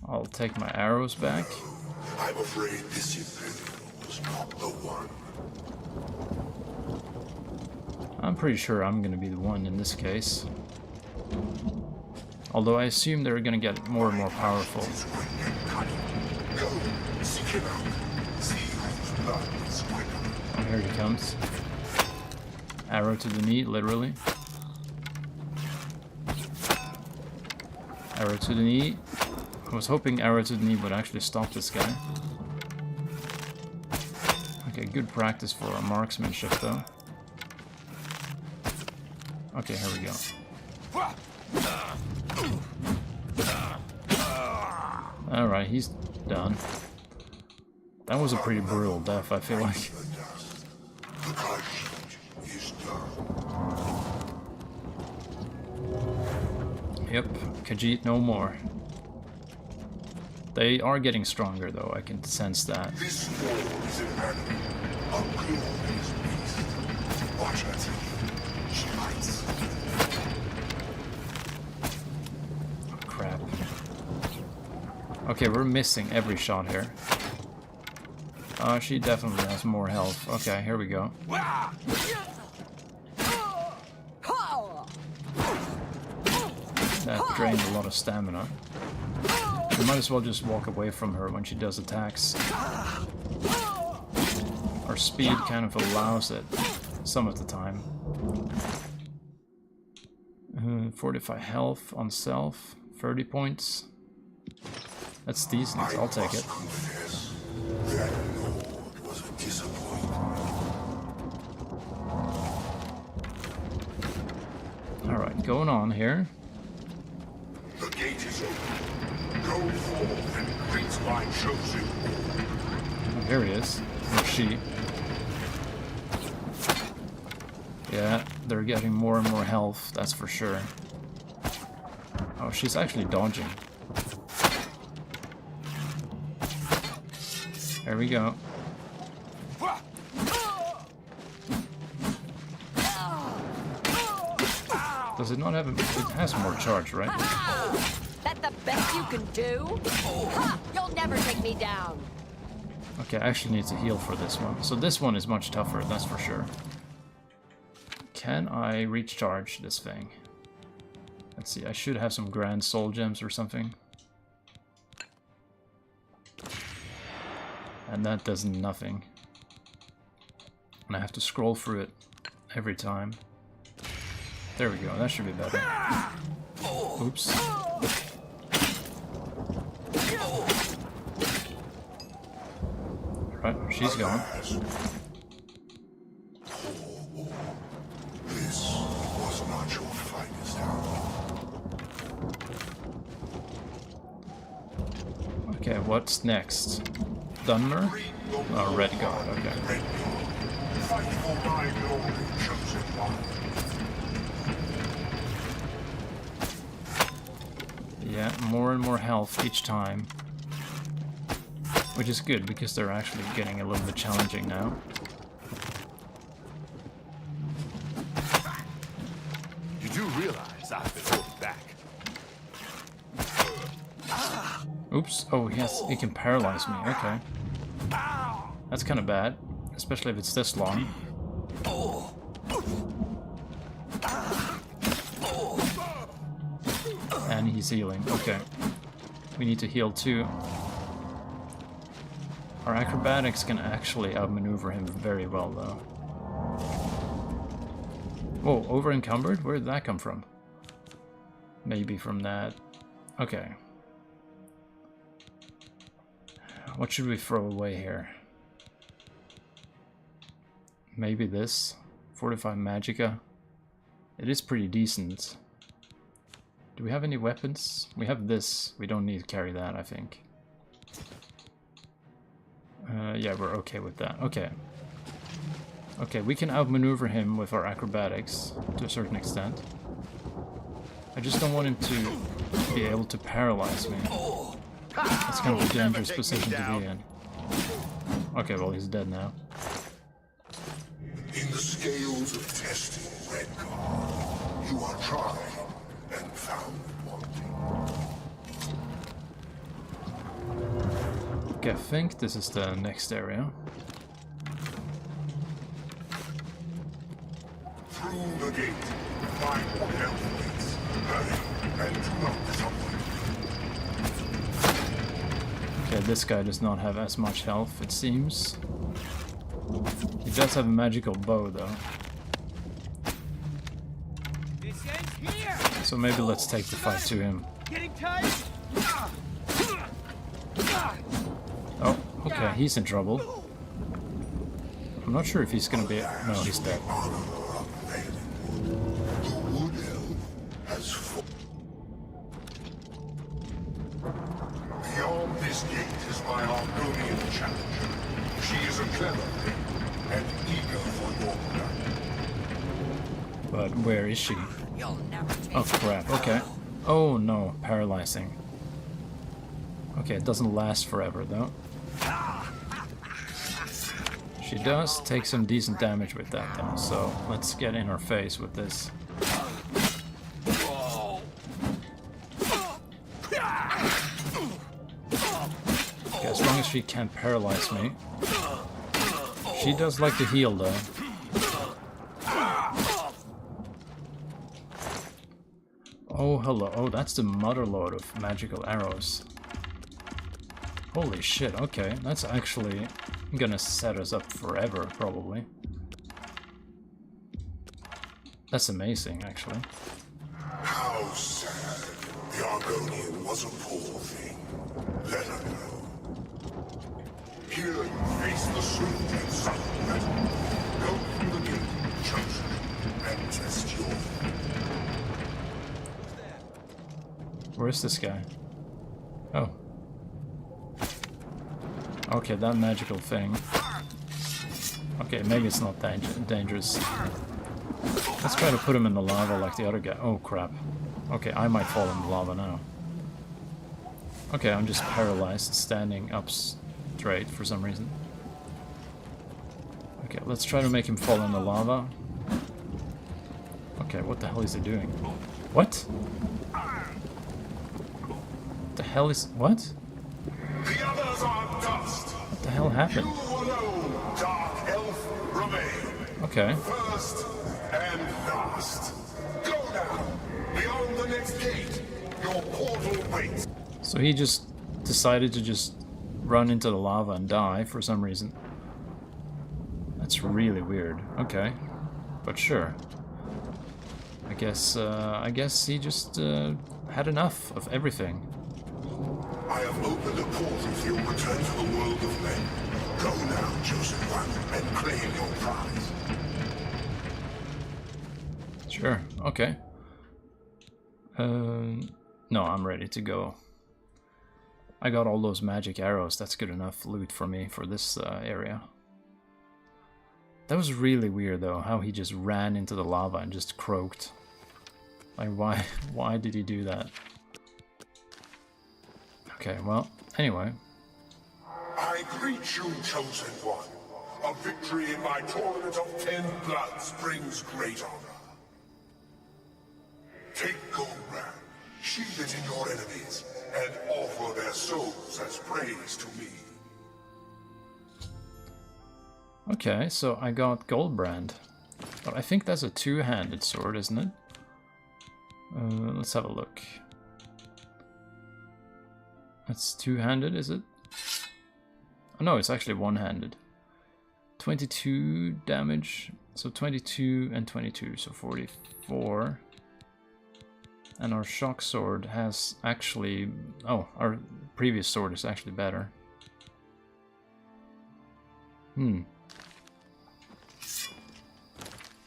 I'll take my arrows back. I'm afraid this Imperial was not the one. I'm pretty sure I'm gonna be the one in this case. Although I assume they're gonna get more and more powerful. His quick and cunning. Go, seek him out. See whose blood is quicker. Oh, here he comes. Arrow to the knee, literally. Arrow to the knee. I was hoping arrow to the knee would actually stop this guy. Okay, good practice for our marksmanship though. Okay, here we go. Alright, he's done. That was a pretty brutal death, I feel like. The pursuit is done. Yep, Khajiit no more. They are getting stronger though, I can sense that. This war is an animal, a glorious beast. Watch her take. She bites. Oh, crap. Okay, we're missing every shot here. She definitely has more health. Okay, here we go. That drained a lot of stamina. We might as well just walk away from her when she does attacks. Our speed kind of allows it some of the time. 45 health on self, 30 points. That's decent, I'll take it. Confess, that Lord was a disappointment. Alright, going on here. The gate is open. Go forth and greet my chosen. Oh, here he is. Or she. Yeah, they're getting more and more health, that's for sure. Oh, she's actually dodging. There we go. Does it not have a... It has more charge, right? That the best you can do? Ha! You'll never take me down. Okay, I actually need to heal for this one. So this one is much tougher, that's for sure. Can I recharge this thing? Let's see, I should have some grand soul gems or something. And that does nothing. And I have to scroll through it every time. There we go, that should be better. Oops. Right, she's gone. This was not your finest hour. Okay, what's next? Dunmer? Oh, Red Guard, okay. Red Guard, fight for my glory, chosen one. Yeah, more and more health each time. Which is good, because they're actually getting a little bit challenging now. You do realize I've been holding back. Oops, oh yes, he can paralyze me, okay. That's kind of bad, especially if it's this long. And he's healing, okay. We need to heal too. Our acrobatics can actually outmaneuver him very well, though. Whoa, over encumbered? Where did that come from? Maybe from that. Okay. What should we throw away here? Maybe this. Fortified Magicka. It is pretty decent. Do we have any weapons? We have this. We don't need to carry that, I think. Yeah, we're okay with that. Okay. Okay, we can outmaneuver him with our acrobatics to a certain extent. I just don't want him to be able to paralyze me. That's kind of a dangerous position to be in. Okay, well, he's dead now. In the scales of testing, Redguard, you are tried and found wanting. Okay, I think this is the next area. Through the gate, find what else waits. Hurry, and do not disappoint. Okay, this guy does not have as much health, it seems. He does have a magical bow, though. So maybe let's take the fight to him. Oh, okay, he's in trouble. I'm not sure if he's gonna be... No, he's dead. Beyond this gate is my Argonian challenger. She is a clever thing and eager for your blood. But where is she? You'll never take Oh crap, okay. Oh no, paralyzing. Okay, it doesn't last forever though. She does take some decent damage with that though, so let's get in her face with this. Okay, as long as she can't paralyze me. She does like to heal though. Oh, hello. Oh, that's the motherlode of magical arrows. Holy shit, okay. That's actually gonna set us up forever, probably. That's amazing, actually. How sad. The Argonian was a poor thing. Let her go. Here you face the swift and subtle battle. Go through the gate, chosen, and test your... Where's this guy? Oh. Okay, that magical thing. Okay, maybe it's not dangerous. Let's try to put him in the lava like the other guy. Oh crap. Okay, I might fall in the lava now. Okay, I'm just paralyzed, standing up straight for some reason. Okay, let's try to make him fall in the lava. Okay, what the hell is he doing? What? What the hell is... What? The others are dust. What the hell happened? You alone, Dark Elf, remain. Okay. First and last. Go now. Beyond the next gate, your portal waits. So he just decided to just run into the lava and die for some reason. That's really weird. Okay. But sure. I guess he just had enough of everything. I have opened a portal for your return to the world of men. Go now, chosen one, and claim your prize. Sure, okay. No, I'm ready to go. I got all those magic arrows, that's good enough loot for me for this area. That was really weird though, how he just ran into the lava and just croaked. Like why did he do that? Okay, well, anyway. I greet you, chosen one. A victory in my tournament of 10 bloods brings great honor. Take Goldbrand, sheathe it in your enemies, and offer their souls as praise to me. Okay, so I got Goldbrand. But I think that's a two-handed sword, isn't it? Let's have a look. That's two-handed, is it? Oh no, it's actually one-handed. 22 damage, so 22 and 22, so 44. And our shock sword has actually... Oh, our previous sword is actually better.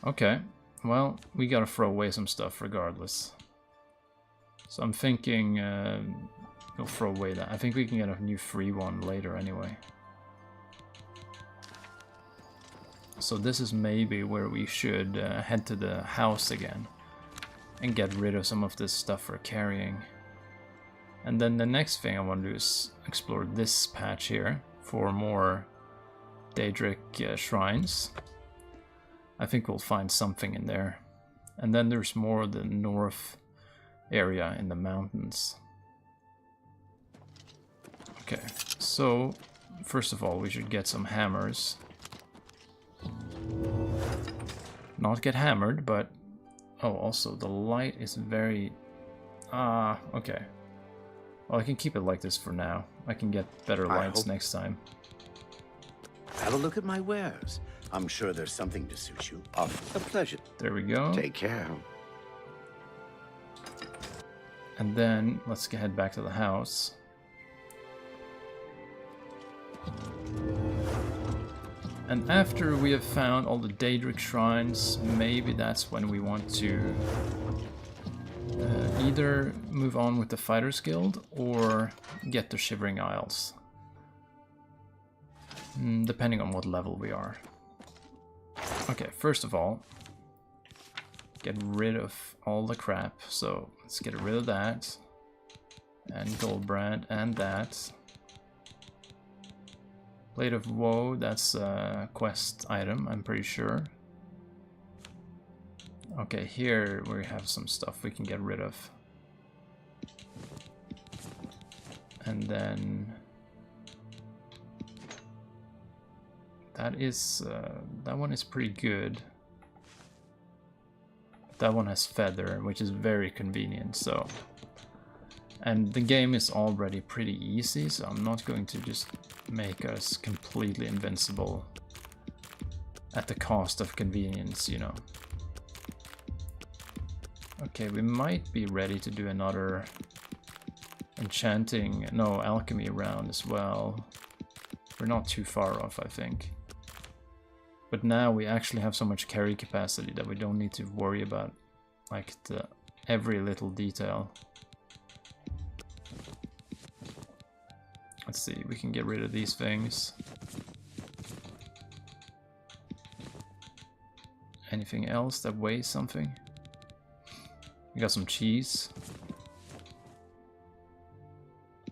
Okay, well, we gotta throw away some stuff regardless. So I'm thinking we'll throw away that. I think we can get a new free one later anyway. So this is maybe where we should head to the house again and get rid of some of this stuff we're carrying. And then the next thing I want to do is explore this patch here for more Daedric shrines. I think we'll find something in there. And then there's more of the north area in the mountains. Okay, so first of all we should get some hammers. Not get hammered, but... Oh, also the light is very... okay. Well, I can keep it like this for now. I can get better lights next time. Have a look at my wares. I'm sure there's something to suit you. A pleasure. There we go. Take care. And then let's head back to the house. And after we have found all the Daedric shrines, maybe that's when we want to either move on with the Fighters Guild or get the Shivering Isles. Depending on what level we are. Okay, first of all, get rid of all the crap. So let's get rid of that. And Goldbrand and that. Blade of Woe, that's a quest item, I'm pretty sure. Okay, here we have some stuff we can get rid of. And then... that one is pretty good. That one has Feather, which is very convenient, so... And the game is already pretty easy, so I'm not going to just make us completely invincible at the cost of convenience, you know. Okay, we might be ready to do another alchemy round as well. We're not too far off, I think. But now we actually have so much carry capacity that we don't need to worry about like every little detail. Let's see, we can get rid of these things. Anything else that weighs something? We got some cheese.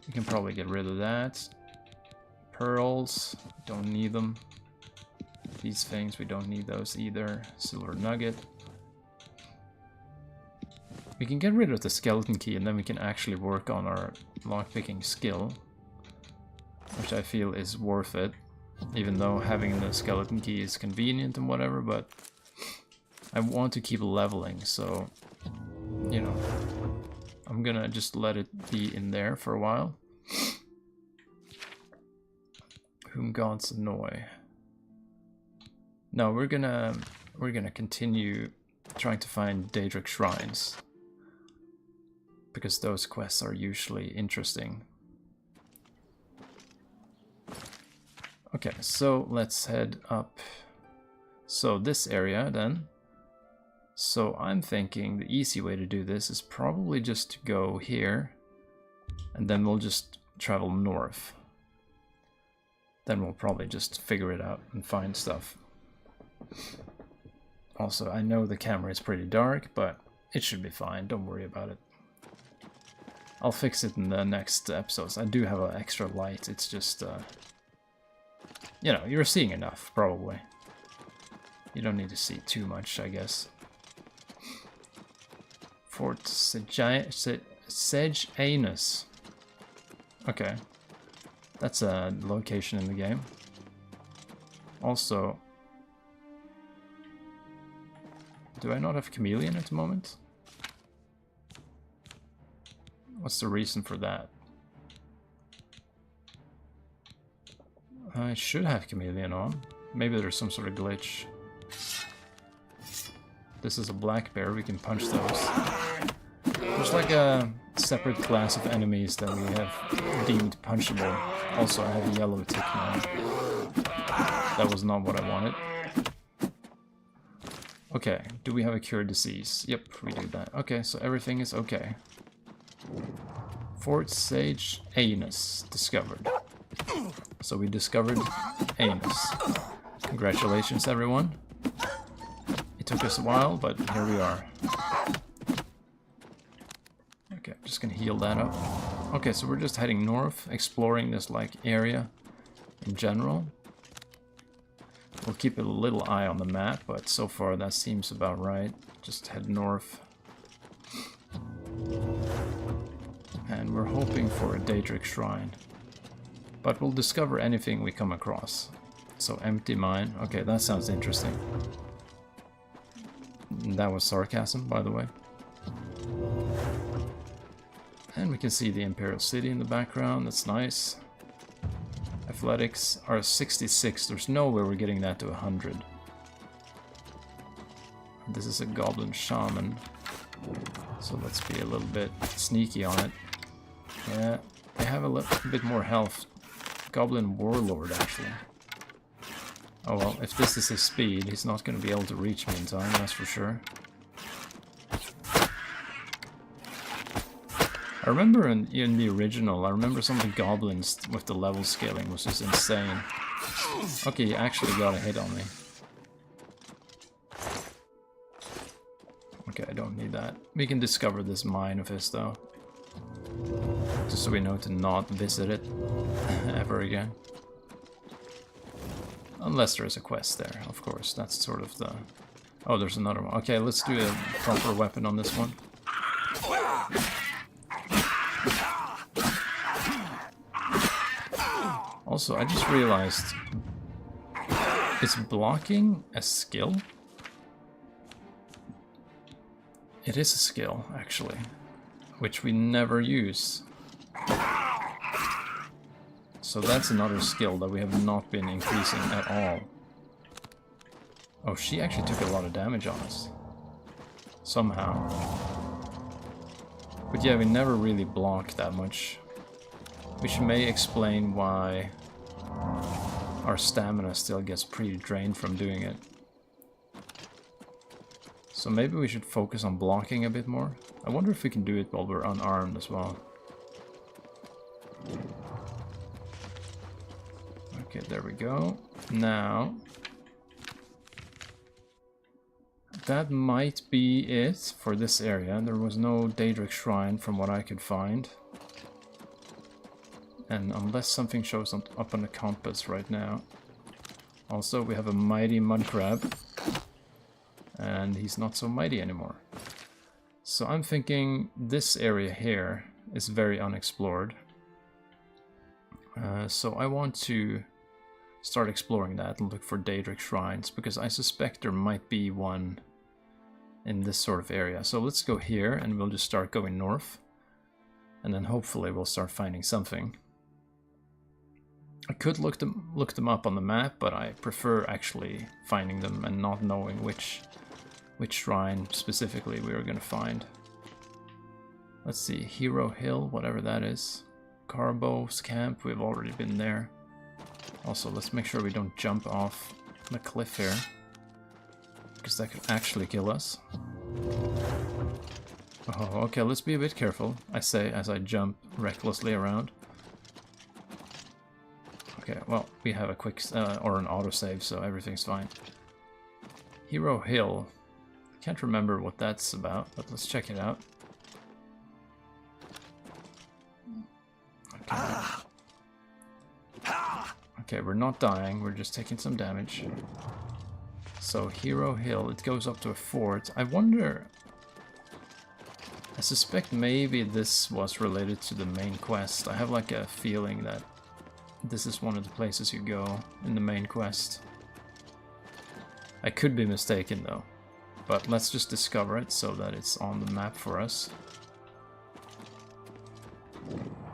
We can probably get rid of that. Pearls, don't need them. These things, we don't need those either. Silver nugget. We can get rid of the skeleton key and then we can actually work on our lockpicking skill, which I feel is worth it, even though having the skeleton key is convenient and whatever, but I want to keep leveling, so, you know, I'm gonna just let it be in there for a while. Whom gods annoy. No, we're gonna continue trying to find Daedric shrines, because those quests are usually interesting. Okay, so let's head up. So this area then. So I'm thinking the easy way to do this is probably just to go here, and then we'll just travel north. Then we'll probably just figure it out and find stuff. Also, I know the camera is pretty dark, but it should be fine, don't worry about it. I'll fix it in the next episodes. I do have an extra light, it's just... you know, you're seeing enough, probably. You don't need to see too much, I guess. Fort Sejanus. Okay. That's a location in the game. Also... do I not have Chameleon at the moment? What's the reason for that? I should have chameleon on. Maybe there's some sort of glitch. This is a black bear, we can punch those. There's like a separate class of enemies that we have deemed punchable. Also, I have a yellow tick now. That was not what I wanted. Okay, do we have a cure disease? Yep, we do that. Okay, so everything is okay. Fort Sage Anus discovered. So we discovered Anus. Congratulations, everyone. It took us a while, but here we are. Okay, I'm just gonna heal that up. Okay, so we're just heading north, exploring this like area in general. We'll keep a little eye on the map, but so far that seems about right. Just head north. And we're hoping for a Daedric Shrine. But we'll discover anything we come across. So empty mine. Okay, that sounds interesting. That was sarcasm, by the way. And we can see the Imperial City in the background. That's nice. Athletics are 66. There's no way we're getting that to 100. This is a Goblin Shaman. So let's be a little bit sneaky on it. Yeah, they have a little bit more health. Goblin Warlord, actually. Oh well, if this is his speed, he's not going to be able to reach me in time, that's for sure. I remember in the original, I remember some of the goblins with the level scaling was just insane. Okay, he actually got a hit on me. Okay, I don't need that. We can discover this mine of his though. Just so we know to not visit it ever again. Unless there's a quest there, of course. That's sort of the... Oh, there's another one. Okay, let's do a proper weapon on this one. Also, I just realized... Is blocking a skill? It is a skill, actually. Which we never use. So that's another skill that we have not been increasing at all. Oh, she actually took a lot of damage on us. Somehow. But yeah, we never really blocked that much. Which may explain why our stamina still gets pretty drained from doing it. So maybe we should focus on blocking a bit more. I wonder if we can do it while we're unarmed as well. Okay, there we go. Now, that might be it for this area. There was no Daedric Shrine from what I could find. And unless something shows up on the compass right now. Also, we have a mighty mud crab. And he's not so mighty anymore. So I'm thinking this area here is very unexplored. So I want to start exploring that and look for Daedric Shrines, because I suspect there might be one in this sort of area. So let's go here and we'll just start going north. And then hopefully we'll start finding something. I could look them up on the map, but I prefer actually finding them and not knowing which shrine specifically we are going to find. Let's see, Hero Hill, whatever that is. Carbo's camp, we've already been there. Also, let's make sure we don't jump off the cliff here, because that could actually kill us. Oh, okay, let's be a bit careful, I say as I jump recklessly around. Okay, well, we have a quick, or an autosave, so everything's fine. Hero Hill. Can't remember what that's about, but let's check it out. Okay. Okay, we're not dying, we're just taking some damage. So, Hero Hill, it goes up to a fort. I wonder... I suspect maybe this was related to the main quest. I have like a feeling that this is one of the places you go in the main quest. I could be mistaken though. But let's just discover it so that it's on the map for us.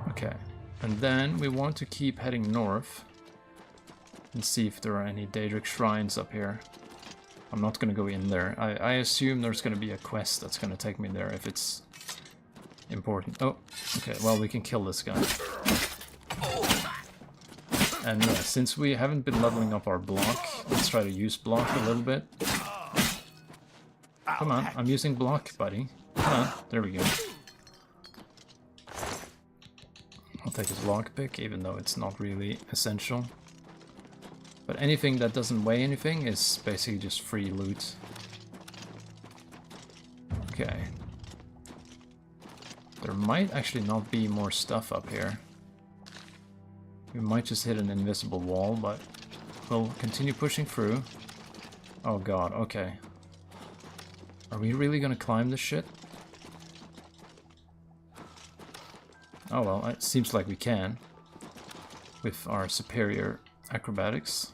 Okay, and then we want to keep heading north and see if there are any Daedric shrines up here. I'm not gonna go in there. I assume there's gonna be a quest that's gonna take me there if it's important. Oh, okay, well we can kill this guy. And since we haven't been leveling up our block, let's try to use block a little bit. Come on, I'm using block, buddy. Come on, there we go. I'll take his lockpick, even though it's not really essential. But anything that doesn't weigh anything is basically just free loot. Okay. There might actually not be more stuff up here. We might just hit an invisible wall, but we'll continue pushing through. Oh god, okay. Are we really gonna climb this shit? Oh well, it seems like we can. With our superior acrobatics.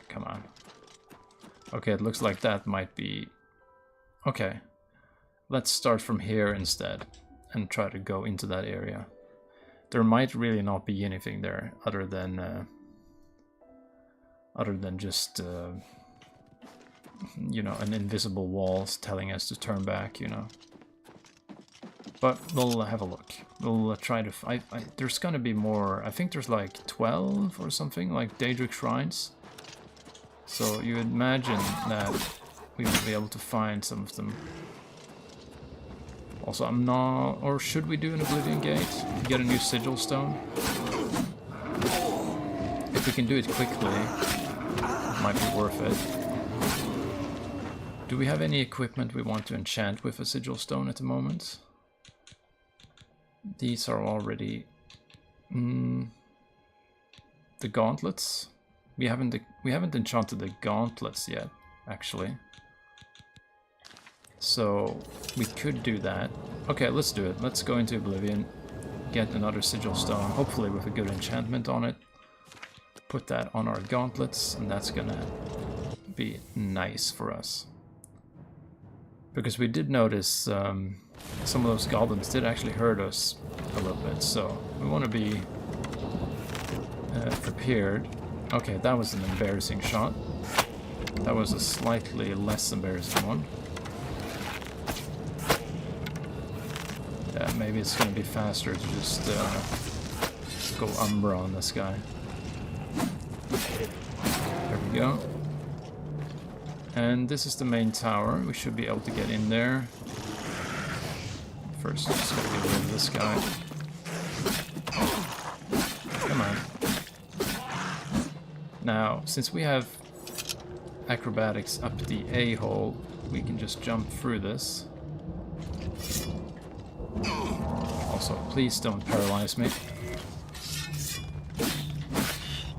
Come on. Okay, it looks like that might be... Okay. Let's start from here instead. And try to go into that area. There might really not be anything there other than just you know, an invisible wall telling us to turn back, you know. But we'll have a look. We'll try to... there's gonna be more... I think there's like 12 or something, like Daedric shrines. So you imagine that we will be able to find some of them. Also, I'm not... Or should we do an Oblivion Gate? Get a new sigil stone? If we can do it quickly, it might be worth it. Do we have any equipment we want to enchant with a sigil stone at the moment? These are already... the gauntlets? We haven't enchanted the gauntlets yet, actually. So we could do that. Okay, let's do it. Let's go into Oblivion, get another sigil stone, hopefully with a good enchantment on it. Put that on our gauntlets, and that's gonna be nice for us. Because we did notice some of those goblins did actually hurt us a little bit, so we want to be prepared. Okay, that was an embarrassing shot. That was a slightly less embarrassing one. Yeah, maybe it's going to be faster to just go Umbra on this guy. There we go. And this is the main tower. We should be able to get in there. First, just gotta get rid of this guy. Come on. Now, since we have acrobatics up the A-hole, we can just jump through this. Also, please don't paralyze me.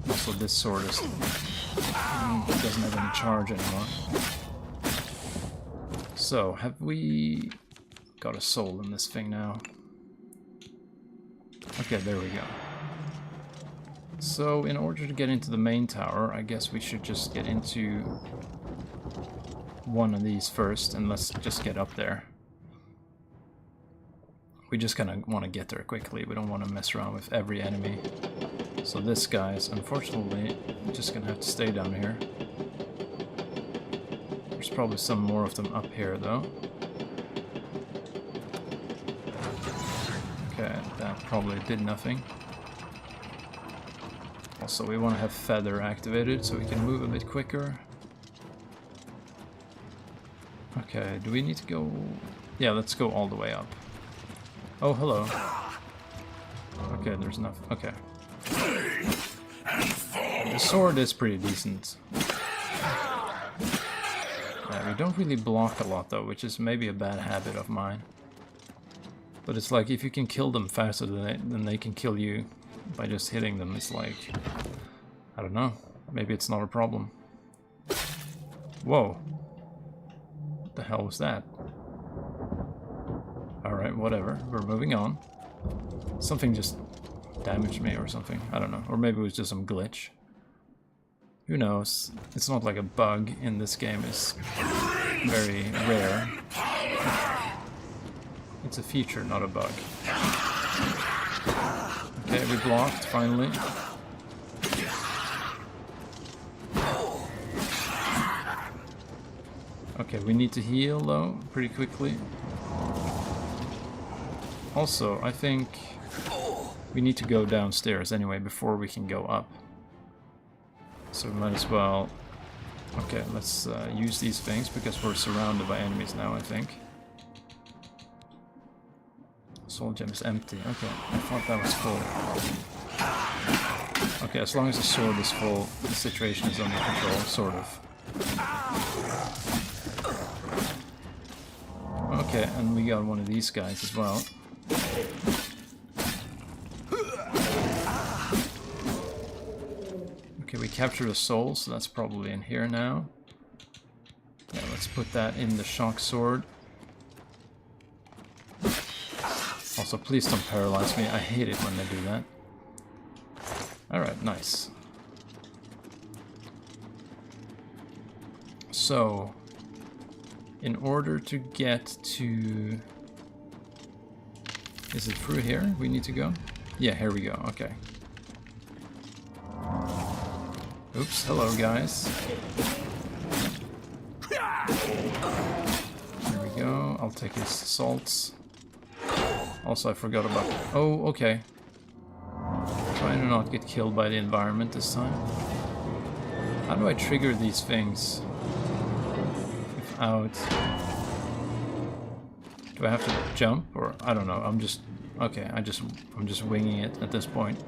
Also, this sword is... doesn't have any charge anymore. So, have we got a soul in this thing now? Okay, there we go. So, in order to get into the main tower, I guess we should just get into one of these first, and let's just get up there. We just kind of want to get there quickly. We don't want to mess around with every enemy. So this guy's unfortunately just gonna have to stay down here. There's probably some more of them up here though. Okay, that probably did nothing. Also, we want to have Feather activated so we can move a bit quicker. Okay, do we need to go... Yeah, let's go all the way up. Oh, hello. Okay, there's enough. Okay. The sword is pretty decent. Yeah, we don't really block a lot though, which is maybe a bad habit of mine. But it's like, if you can kill them faster than they can kill you by just hitting them, it's like... I don't know. Maybe it's not a problem. Whoa. What the hell was that? Alright, whatever. We're moving on. Something just damaged me or something. I don't know. Or maybe it was just some glitch. Who knows? It's not like a bug in this game is very rare. It's a feature, not a bug. Okay, we blocked, finally. Okay, we need to heal, though, pretty quickly. Also, I think we need to go downstairs anyway before we can go up. So we might as well... Okay, let's use these things because we're surrounded by enemies now, I think. Soul gem is empty. Okay, I thought that was full. Okay, as long as the sword is full, the situation is under control, sort of. Okay, and we got one of these guys as well. Okay, we captured a soul, so that's probably in here now. Yeah, let's put that in the shock sword. Also, please don't paralyze me. I hate it when they do that. Alright, nice. So, in order to get to... Is it through here we need to go? Yeah, here we go. Okay. Oops, hello guys. There we go. I'll take his salts. Also, I forgot about... Oh, okay. Trying to not get killed by the environment this time. How do I trigger these things? Without... Do I have to jump? Or... I don't know. I'm just... Okay, I'm just winging it at this point.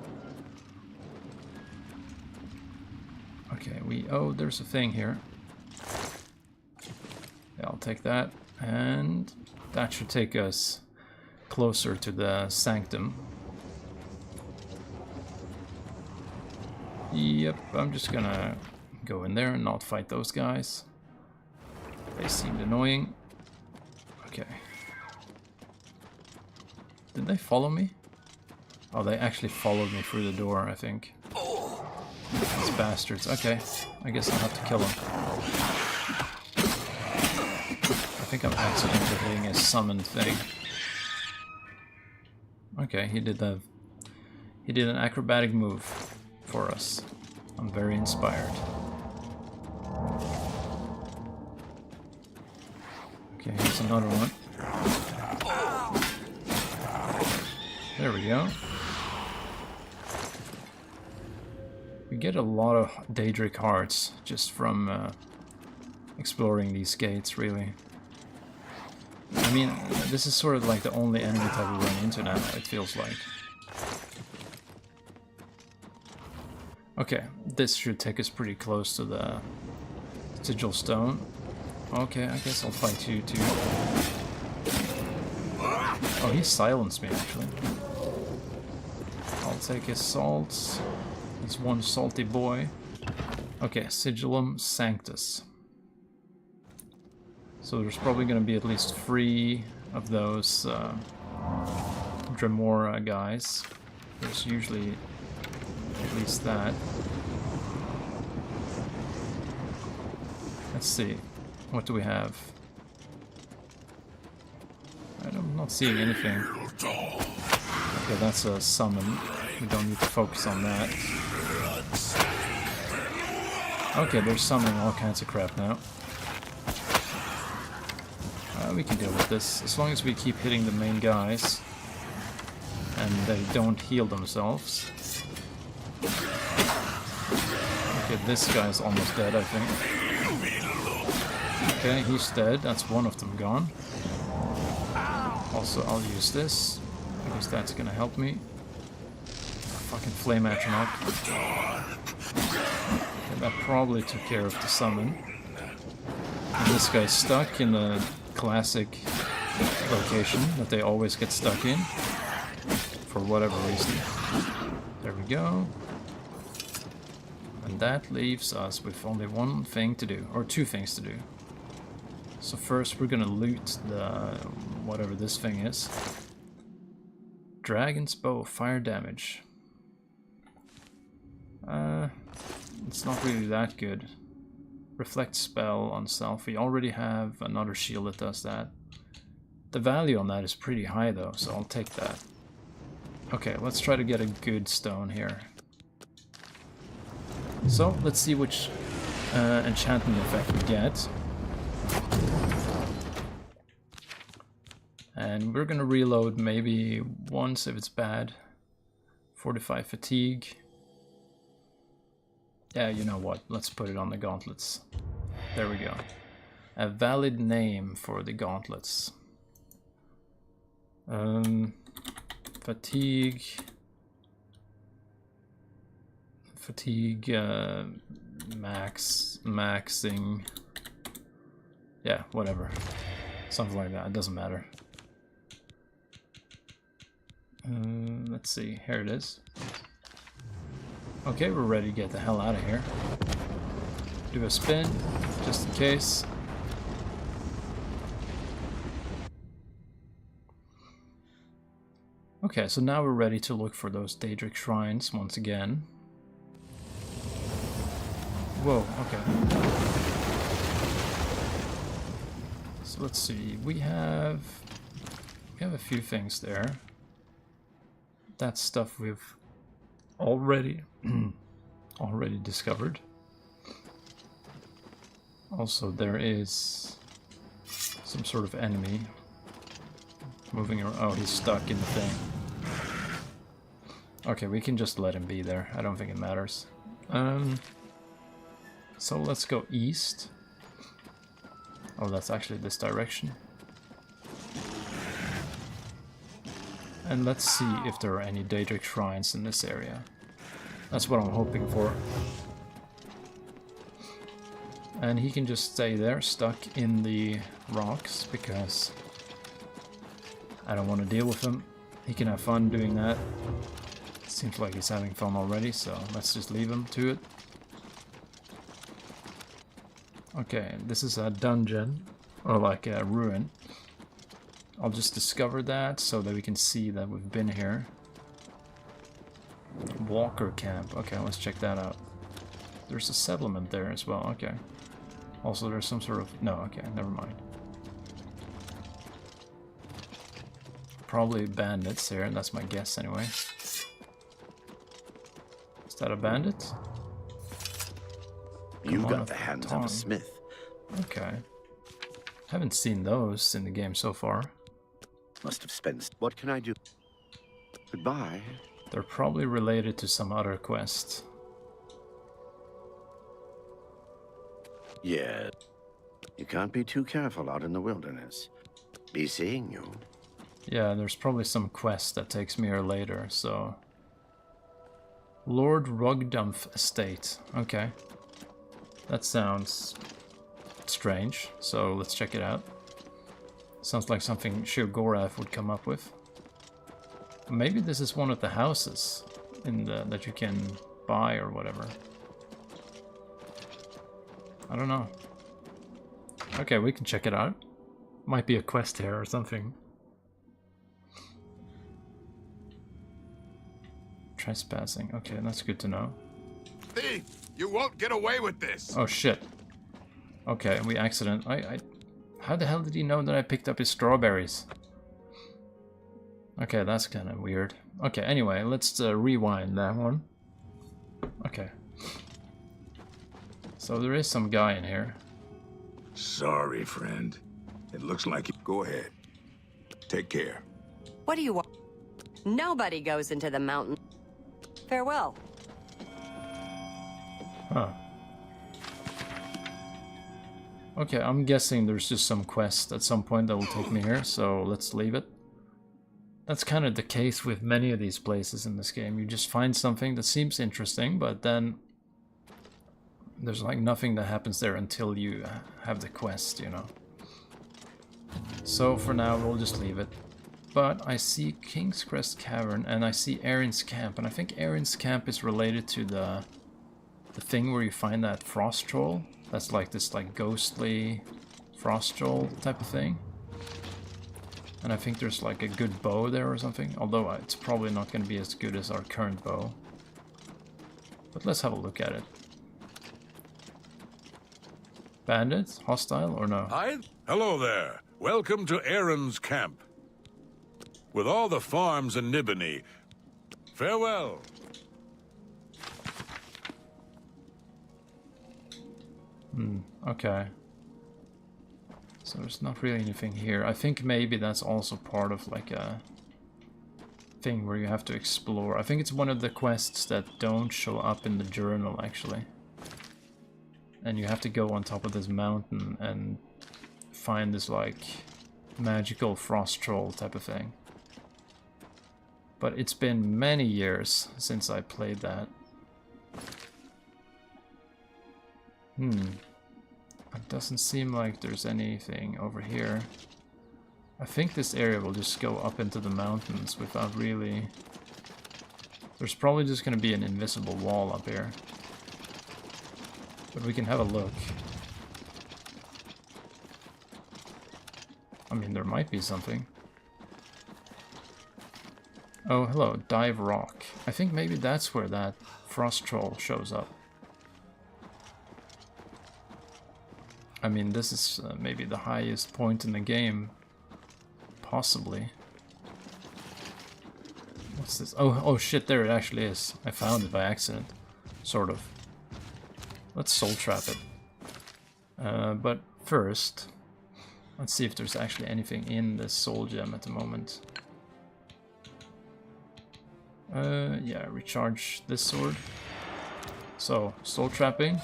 Okay, we... Oh, there's a thing here. Yeah, I'll take that. And... That should take us... closer to the sanctum. Yep, I'm just gonna go in there and not fight those guys. They seemed annoying. Okay. Did they follow me? Oh, they actually followed me through the door, I think. These bastards. Okay, I guess I'll have to kill them. I think I'm accidentally hitting a summoned thing. Okay, he did an acrobatic move for us. I'm very inspired. Okay, here's another one. There we go. We get a lot of Daedric hearts just from exploring these gates, really. I mean, this is sort of like the only enemy type we run into now, it feels like. Okay, this should take us pretty close to the sigil stone. Okay, I guess I'll fight you too. Oh, he silenced me actually. I'll take his salts. He's one salty boy. Okay, Sigillum Sanctus. So there's probably going to be at least 3 of those Dremora guys. There's usually at least that. Let's see. What do we have? I'm not seeing anything. Okay, that's a summon. We don't need to focus on that. Okay, they're summoning all kinds of crap now. We can deal with this, as long as we keep hitting the main guys and they don't heal themselves. Okay, this guy's almost dead, I think. Okay, he's dead. That's one of them gone. Also, I'll use this, because that's gonna help me. Fucking flame atronach. Okay, that probably took care of the summon. And this guy's stuck in the classic location that they always get stuck in for whatever reason. There we go. And that leaves us with only one thing to do, or 2 things to do. So first we're gonna loot the whatever this thing is. Dragon's bow, fire damage. It's not really that good. Reflect spell on self. We already have another shield that does that. The value on that is pretty high though, so I'll take that. Okay, let's try to get a good stone here. So, let's see which enchantment effect we get. And we're gonna reload maybe once if it's bad. 45 fatigue. Yeah, you know what? Let's put it on the gauntlets. There we go. A valid name for the gauntlets. Fatigue. Fatigue, maxing. Yeah, whatever. Something like that, it doesn't matter. Let's see, here it is. Okay, we're ready to get the hell out of here. Do a spin, just in case. Okay, so now we're ready to look for those Daedric shrines once again. Whoa, okay. So let's see, we have a few things there. That stuff we've already discovered. Also, there is some sort of enemy moving around. Oh, he's stuck in the thing. Okay, we can just let him be there. I don't think it matters. So let's go east. Oh, that's actually this direction. And let's see if there are any Daedric shrines in this area. That's what I'm hoping for. And he can just stay there, stuck in the rocks, because I don't want to deal with him. He can have fun doing that. Seems like he's having fun already, so let's just leave him to it. Okay, this is a dungeon, or like a ruin. I'll just discover that so that we can see that we've been here. Walker camp. Okay, let's check that out. There's a settlement there as well. Okay. Also, there's some sort of... No, okay, never mind. Probably bandits here, that's my guess anyway. Is that a bandit? You've got the hands of a smith. Okay. Haven't seen those in the game so far. Must have spent... What can I do? Goodbye. They're probably related to some other quest. Yeah. You can't be too careful out in the wilderness. Be seeing you. Yeah, there's probably some quest that takes me here later, so... Lord Rugdumph Estate. Okay. That sounds strange, so let's check it out. Sounds like something Shirgorath would come up with. Maybe this is one of the houses in the that you can buy or whatever. I don't know. Okay, we can check it out. Might be a quest here or something. Trespassing. Okay, that's good to know. Thief! You won't get away with this! Oh shit. Okay, we accident. How the hell did he know that I picked up his strawberries? Okay, that's kind of weird. Okay, anyway, let's rewind that one. Okay. So there is some guy in here. Sorry, friend. It looks like you... Go ahead. Take care. What do you want? Nobody goes into the mountain. Farewell. Huh. Okay, I'm guessing there's just some quest at some point that will take me here, so let's leave it. That's kind of the case with many of these places in this game. You just find something that seems interesting, but then there's like nothing that happens there until you have the quest, you know. So for now, we'll just leave it. But I see King's Crest Cavern, and I see Erin's Camp, and I think Erin's Camp is related to the thing where you find that frost troll. That's like this like ghostly frost troll type of thing. And I think there's like a good bow there or something, although it's probably not going to be as good as our current bow. But let's have a look at it. Bandits? Hostile or no? Hi. Hello there. Welcome to Erin's camp. With all the farms in Nibony, Farewell. Okay. So there's not really anything here. I think maybe that's also part of like a thing where you have to explore. I think it's one of the quests that don't show up in the journal actually. And you have to go on top of this mountain and find this like magical frost troll type of thing. But it's been many years since I played that. It doesn't seem like there's anything over here. I think this area will just go up into the mountains without really... There's probably just going to be an invisible wall up here. But we can have a look. I mean, there might be something. Oh, hello, Dive Rock. I think maybe that's where that frost troll shows up. I mean, this is maybe the highest point in the game. Possibly. What's this? Oh shit, there it actually is. I found it by accident. Sort of. Let's soul trap it. But first, let's see if there's actually anything in this soul gem at the moment. Yeah, recharge this sword. So, soul trapping.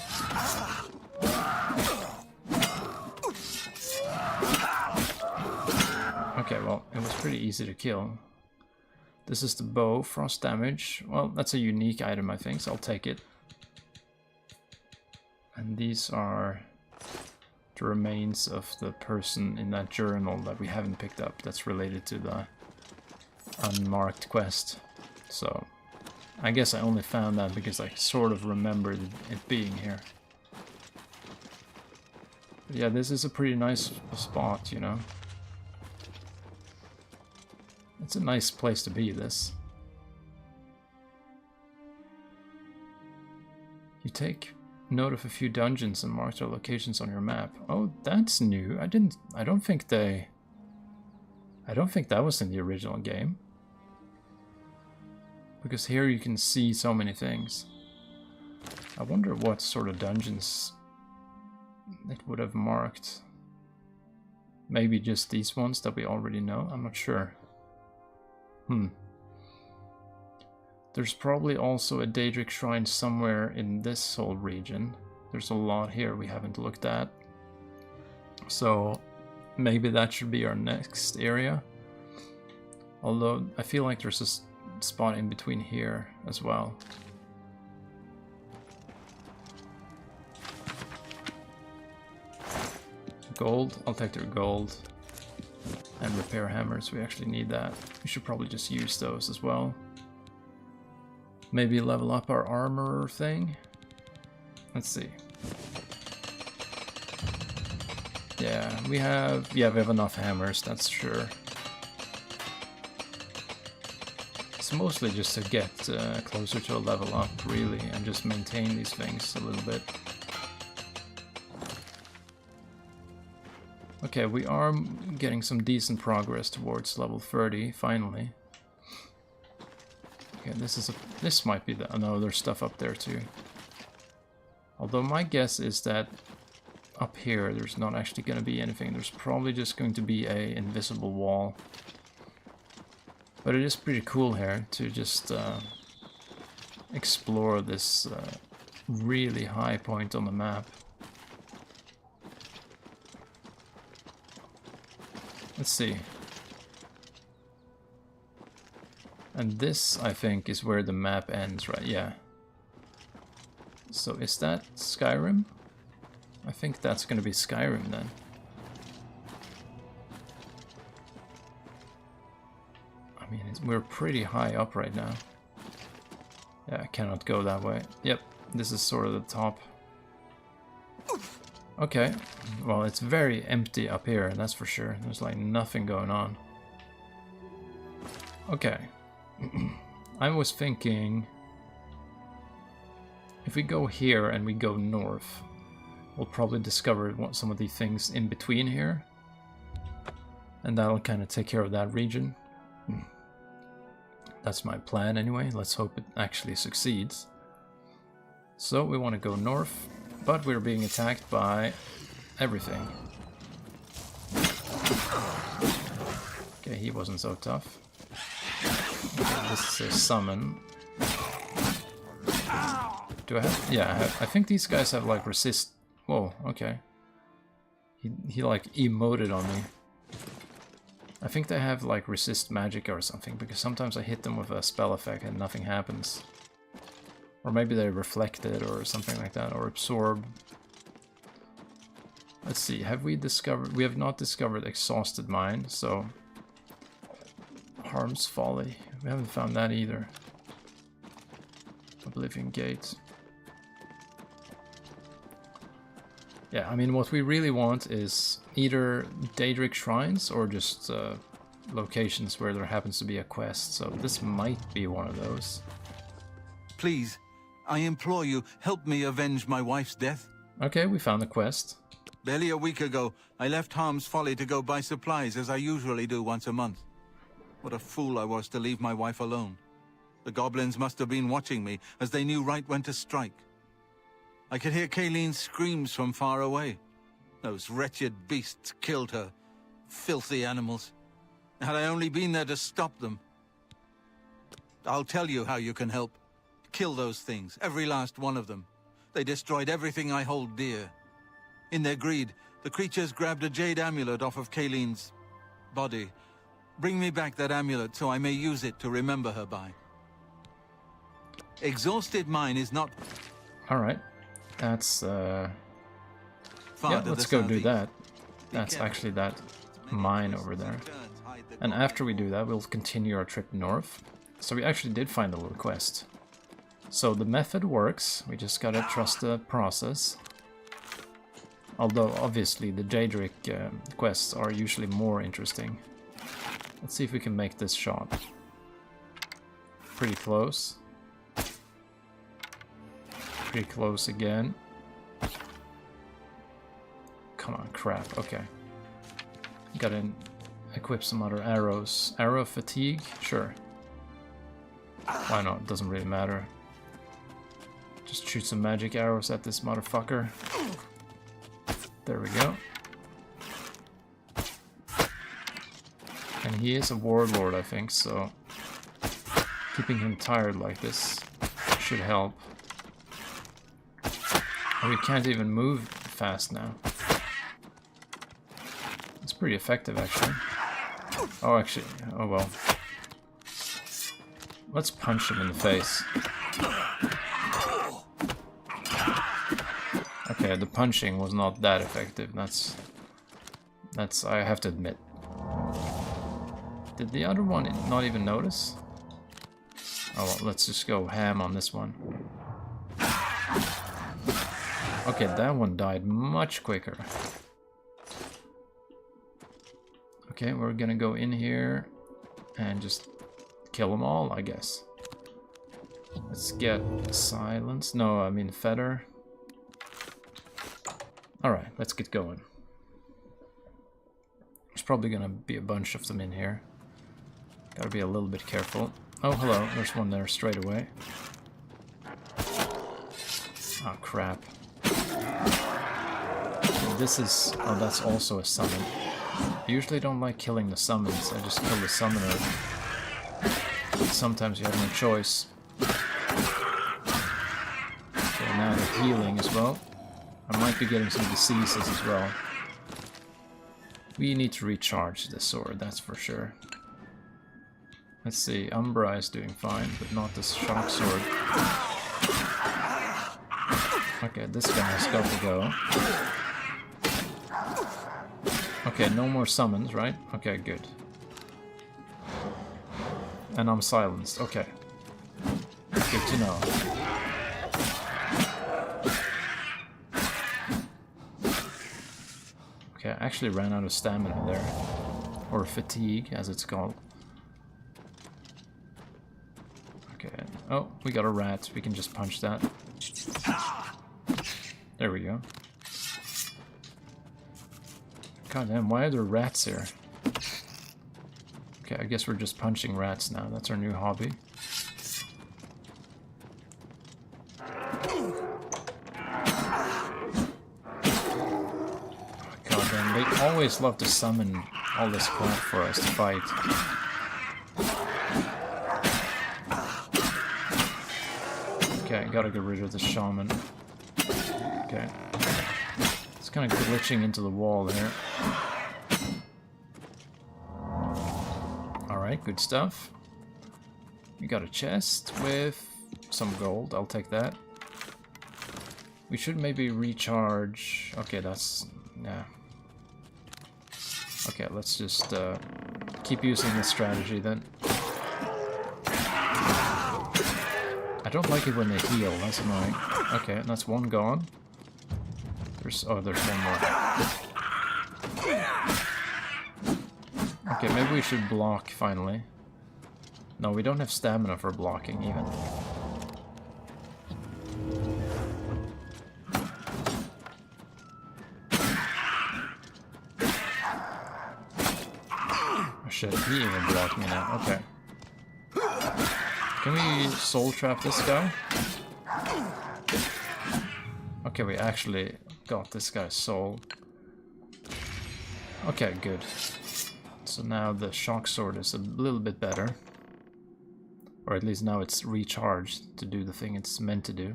Okay, well, it was pretty easy to kill. This is the bow, frost damage. Well, that's a unique item, I think, so I'll take it. And these are the remains of the person in that journal that we haven't picked up that's related to the unmarked quest. So, I guess I only found that because I sort of remembered it being here. But yeah, this is a pretty nice spot, you know. It's a nice place to be, this. You take note of a few dungeons and mark their locations on your map. Oh, that's new. I don't think that was in the original game. Because here you can see so many things. I wonder what sort of dungeons it would have marked. Maybe just these ones that we already know? I'm not sure. There's probably also a Daedric shrine somewhere in this whole region. There's a lot here we haven't looked at. So maybe that should be our next area. Although I feel like there's a spot in between here as well. Gold, I'll take their gold. And repair hammers, we actually need that. We should probably just use those as well. Maybe level up our armor thing. Let's see. Yeah, we have enough hammers, that's sure. It's mostly just to get closer to a level up, really, and just maintain these things a little bit. Okay, we are getting some decent progress towards level 30, finally. Okay, this might be the... no, there's stuff up there too. Although my guess is that up here there's not actually going to be anything. There's probably just going to be a invisible wall. But it is pretty cool here to just explore this really high point on the map. Let's see. And this, I think, is where the map ends, right? Yeah. So is that Skyrim? I think that's going to be Skyrim then. I mean, we're pretty high up right now. Yeah, I cannot go that way. Yep, this is sort of the top. Okay, well, it's very empty up here, that's for sure. There's like nothing going on. Okay. I was thinking... if we go here and we go north, we'll probably discover some of the things in between here. And that'll kind of take care of that region. That's my plan anyway. Let's hope it actually succeeds. So we want to go north, but we're being attacked by everything. Okay, he wasn't so tough. Okay, this is a summon. Do I have? Yeah, I think these guys have like resist. Whoa, okay. He like emoted on me. I think they have like resist magic or something, because sometimes I hit them with a spell effect and nothing happens. Or maybe they reflect it or something like that, or absorb. Let's see, have we discovered... We have not discovered Exhausted Mind, so... Harm's Folly. We haven't found that either. Oblivion Gate. Yeah, I mean, what we really want is either Daedric Shrines or just locations where there happens to be a quest, so this might be one of those. Please, I implore you, help me avenge my wife's death. Okay, we found the quest. Barely a week ago, I left Harm's Folly to go buy supplies as I usually do once a month. What a fool I was to leave my wife alone. The goblins must have been watching me, as they knew right when to strike. I could hear Kayleen's screams from far away. Those wretched beasts killed her. Filthy animals. Had I only been there to stop them. I'll tell you how you can help. Kill those things, every last one of them. They destroyed everything I hold dear. In their greed, the creatures grabbed a jade amulet off of Kayleen's body. Bring me back that amulet so I may use it to remember her by. Exhausted Mind is not... Alright. That's, yeah, Farther let's the go do southeast. that. That's actually that mine over there. And after we do that, we'll continue our trip north. So we actually did find a little quest. So the method works, we just gotta trust the process. Although, obviously, the Daedric quests are usually more interesting. Let's see if we can make this shot. Pretty close. Pretty close again. Come on, crap, okay. Gotta equip some other arrows. Arrow fatigue? Sure. Why not? Doesn't really matter. Just shoot some magic arrows at this motherfucker. There we go. And he is a warlord, I think, so keeping him tired like this should help. And we can't even move fast now. It's pretty effective, actually. Oh, actually, oh well. Let's punch him in the face. Okay, the punching was not that effective. That's I have to admit. Did the other one not even notice? Oh well, let's just go ham on this one. Okay, that one died much quicker. Okay, we're gonna go in here and just kill them all, I guess. Let's get silence. No, I mean feather. Alright, let's get going. There's probably gonna be a bunch of them in here. Gotta be a little bit careful. Oh, hello, there's one there straight away. Oh, crap. This is... oh, that's also a summon. I usually don't like killing the summons, I just kill the summoner. Sometimes you have no choice. Okay, now they're healing as well. I might be getting some diseases as well. We need to recharge the sword, that's for sure. Let's see, Umbra is doing fine, but not this shock sword. Okay, this guy has got to go. Okay, no more summons, right? Okay, good. And I'm silenced, okay. Good to know. Okay, I actually ran out of stamina there. Or fatigue, as it's called. Okay. Oh, we got a rat. We can just punch that. There we go. God damn, why are there rats here? Okay, I guess we're just punching rats now. That's our new hobby. God damn, they always love to summon all this crap for us to fight. Okay, gotta get rid of the shaman. Okay. It's kind of glitching into the wall there. Alright, good stuff. We got a chest with some gold. I'll take that. We should maybe recharge... Okay, that's... yeah. Okay, let's just keep using this strategy then. I don't like it when they heal, that's annoying. Okay, that's one gone. There's one more. Okay, maybe we should block finally. No, we don't have stamina for blocking even. Oh shit, he even blocked me now. Okay. Can we soul trap this guy? Okay, we actually got this guy's soul. Okay, good. So now the shock sword is a little bit better. Or at least now it's recharged to do the thing it's meant to do.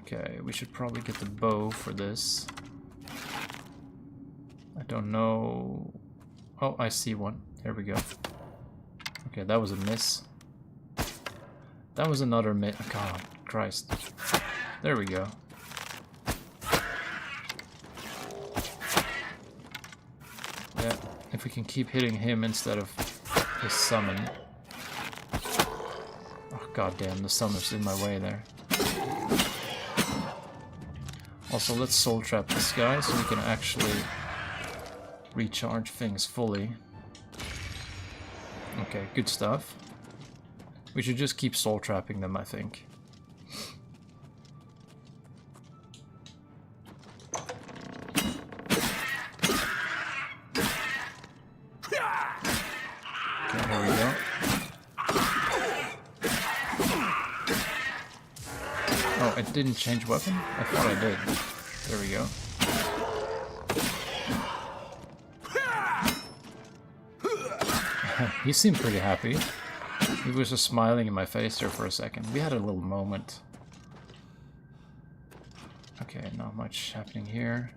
Okay, we should probably get the bow for this. I don't know... Oh, I see one. Here we go. Okay, that was a miss. That was another miss. God, Christ. There we go. Yeah, if we can keep hitting him instead of his summon. Oh, goddamn, the summon's in my way there. Also, let's soul trap this guy so we can actually recharge things fully. Okay, good stuff. We should just keep soul trapping them, I think. Okay, here we go. Oh, it didn't change weapon? I thought I did. There we go. He seemed pretty happy. He was just smiling in my face there for a second. We had a little moment. Okay, not much happening here.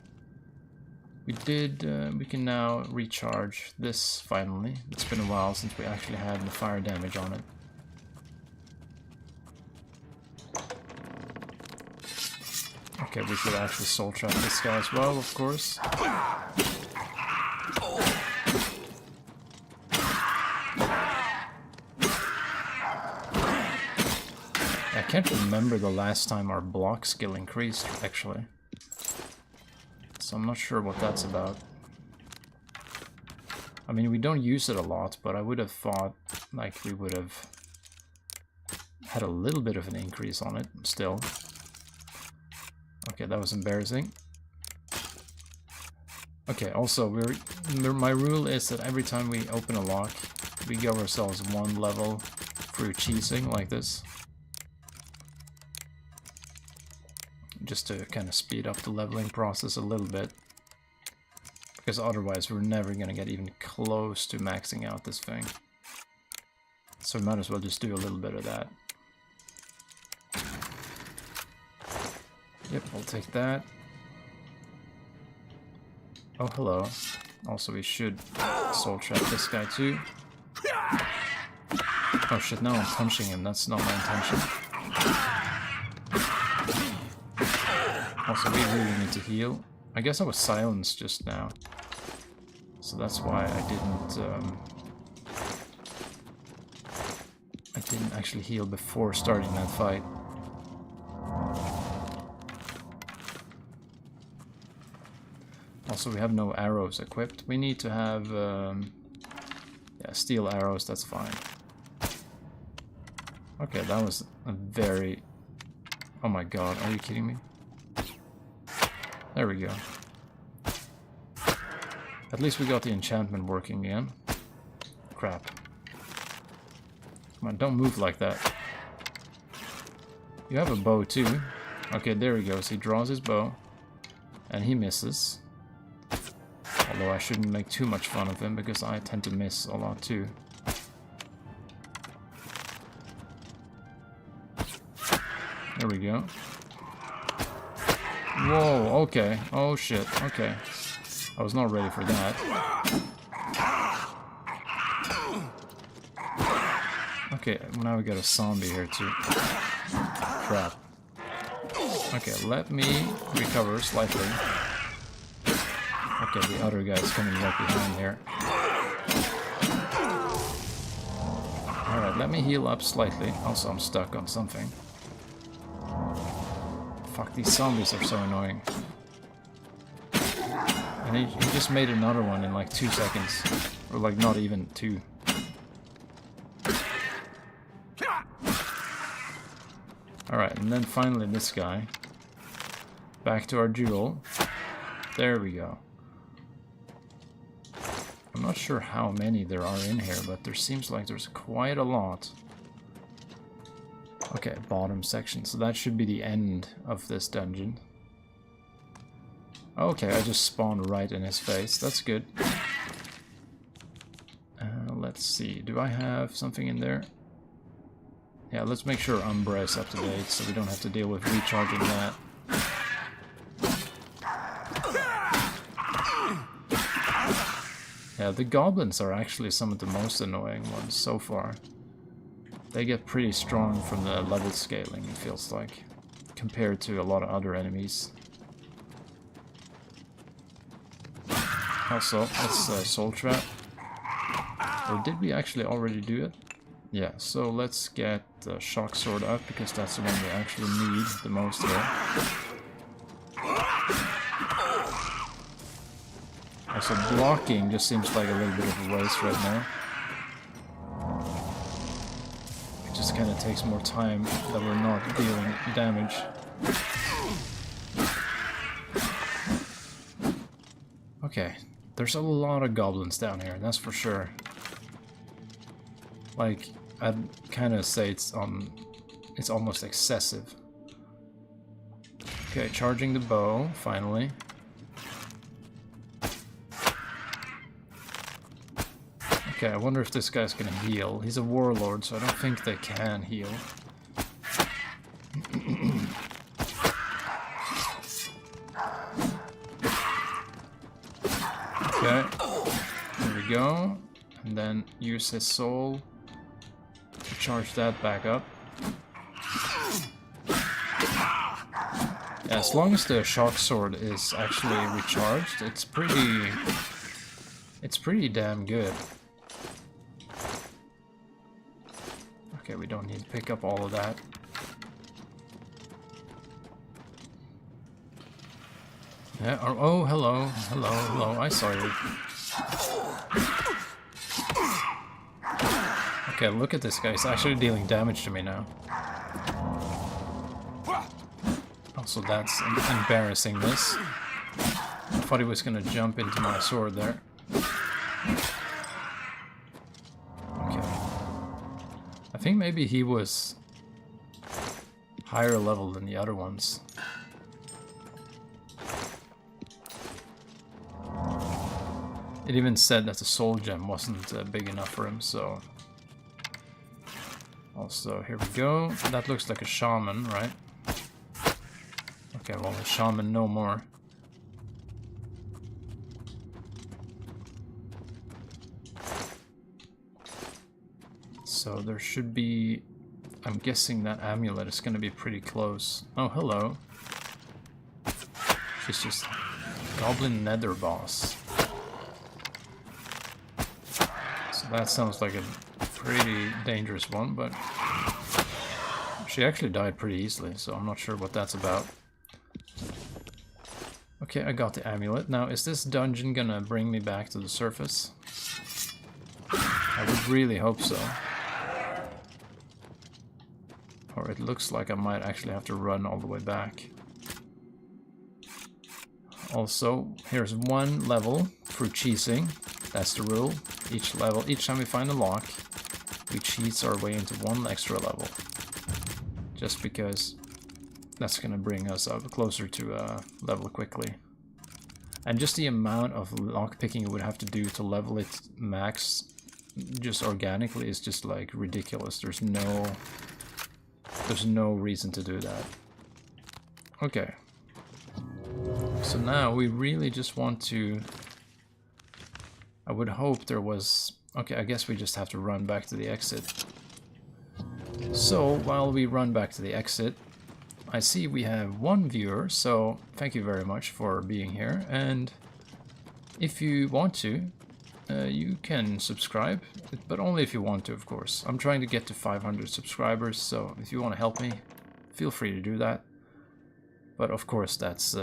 We can now recharge this finally. It's been a while since we actually had the fire damage on it. Okay, we should actually soul trap this guy as well, of course. I can't remember the last time our block skill increased, actually. So I'm not sure what that's about. I mean, we don't use it a lot, but I would have thought, like, we would have had a little bit of an increase on it, still. Okay, that was embarrassing. Okay, also, my rule is that every time we open a lock, we give ourselves one level through cheesing, like this. Just to kind of speed up the leveling process a little bit. Because otherwise we're never going to get even close to maxing out this thing. So we might as well just do a little bit of that. Yep, I'll take that. Oh, hello. Also, we should soul trap this guy too. Oh shit, now I'm punching him. That's not my intention. Also, we really need to heal. I guess I was silenced just now. So that's why I didn't actually heal before starting that fight. Also, we have no arrows equipped. We need to have yeah, steel arrows, that's fine. Okay, that was a very... Oh my god, are you kidding me? There we go. At least we got the enchantment working again. Crap. Come on, don't move like that. You have a bow too. Okay, there he goes. He draws his bow. And he misses. Although I shouldn't make too much fun of him, because I tend to miss a lot too. There we go. Whoa, okay. Oh shit, okay. I was not ready for that. Okay, now we got a zombie here too. Crap. Okay, let me recover slightly. Okay, the other guy's coming right behind here. Alright, let me heal up slightly. Also, I'm stuck on something. Fuck, these zombies are so annoying. And he just made another one in like 2 seconds. Or like not even 2. Alright, and then finally this guy. Back to our duel. There we go. I'm not sure how many there are in here, but there seems like there's quite a lot. Okay, bottom section. So that should be the end of this dungeon. Okay, I just spawned right in his face. That's good. Let's see. Do I have something in there? Yeah, let's make sure Umbra is up to date so we don't have to deal with recharging that. Yeah, the goblins are actually some of the most annoying ones so far. They get pretty strong from the level scaling, it feels like, compared to a lot of other enemies. Also, let's soul trap. Or did we actually already do it? Yeah, so let's get the shock sword up, because that's the one we actually need the most here. Also, blocking just seems like a little bit of a waste right now. It just kind of takes more time that we're not dealing damage. Okay, there's a lot of goblins down here, that's for sure. Like, I'd kind of say it's almost excessive. Okay, charging the bow, finally. Okay, I wonder if this guy's gonna heal. He's a warlord, so I don't think they can heal. Okay, there we go. And then use his soul to charge that back up. Yeah, as long as the shock sword is actually recharged, it's pretty damn good. Okay, we don't need to pick up all of that. Yeah, oh, hello, hello, hello, I saw you. Okay, look at this guy, he's actually dealing damage to me now. Also, that's embarrassing-ness. I thought he was gonna jump into my sword there. Okay. I think maybe he was higher level than the other ones. It even said that the soul gem wasn't big enough for him, so... Also, here we go. That looks like a shaman, right? Okay, well, the shaman no more. So there should be... I'm guessing that amulet is going to be pretty close. Oh, hello. She's just Goblin Nether Boss. So that sounds like a pretty dangerous one, but she actually died pretty easily, so I'm not sure what that's about. Okay, I got the amulet. Now, is this dungeon gonna bring me back to the surface? I would really hope so. Or it looks like I might actually have to run all the way back. Also, here's one level through cheesing. That's the rule. Each time we find a lock, we cheese our way into one extra level. Just because that's gonna bring us up closer to level quickly. And just the amount of lockpicking you would have to do to level it max just organically is just like ridiculous. There's no reason to do that. Okay. So now we really just want to... I would hope there was... Okay, I guess we just have to run back to the exit. So, while we run back to the exit, I see we have one viewer, so thank you very much for being here. And if you want to, you can subscribe, but only if you want to, of course. I'm trying to get to 500 subscribers, so if you want to help me, feel free to do that. But of course, that's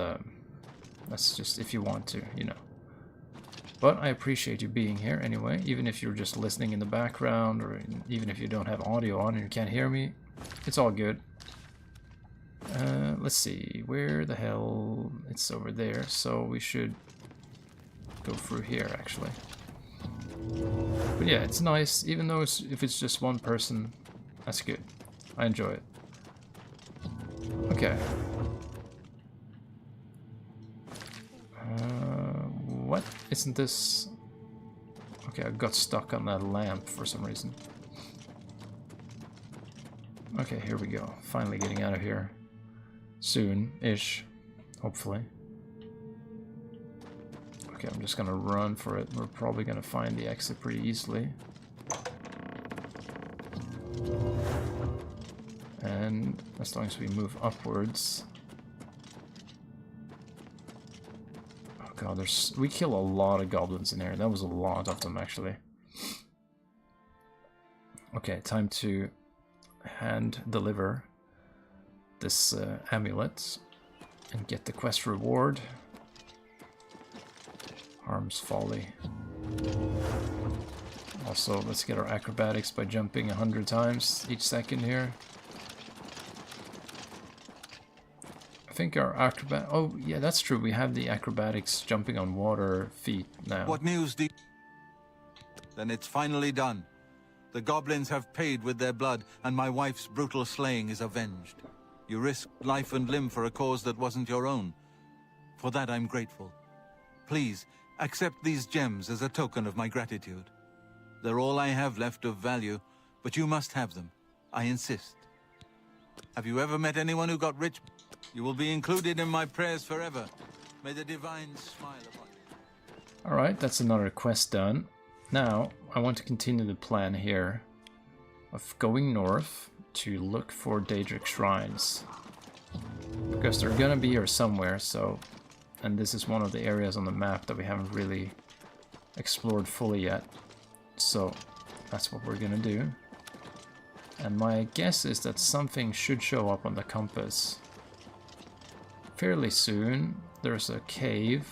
just if you want to, you know. But I appreciate you being here anyway, even if you're just listening in the background, or even if you don't have audio on and you can't hear me, it's all good. Let's see, where the hell... It's over there, so we should go through here, actually. But yeah, it's nice, even though if it's just one person, that's good. I enjoy it. Okay. What? Isn't this... Okay, I got stuck on that lamp for some reason. Okay, here we go. Finally getting out of here. Soon-ish, hopefully. Okay, I'm just gonna run for it. We're probably gonna find the exit pretty easily. And as long as we move upwards... God, we kill a lot of goblins in here. That was a lot of them, actually. Okay, time to hand deliver this amulet and get the quest reward. Harm's Folly. Also, let's get our acrobatics by jumping 100 times each second here. I think our acrobat... Oh, yeah, that's true. We have the acrobatics jumping on water feet now. What news do you... Then it's finally done. The goblins have paid with their blood, and my wife's brutal slaying is avenged. You risked life and limb for a cause that wasn't your own. For that, I'm grateful. Please, accept these gems as a token of my gratitude. They're all I have left of value, but you must have them. I insist. Have you ever met anyone who got rich? You will be included in my prayers forever. May the divine smile upon you. Alright, that's another quest done. Now, I want to continue the plan here of going north to look for Daedric shrines. Because they're gonna be here somewhere, so... And this is one of the areas on the map that we haven't really explored fully yet. So, that's what we're gonna do. And my guess is that something should show up on the compass fairly soon. There's a cave.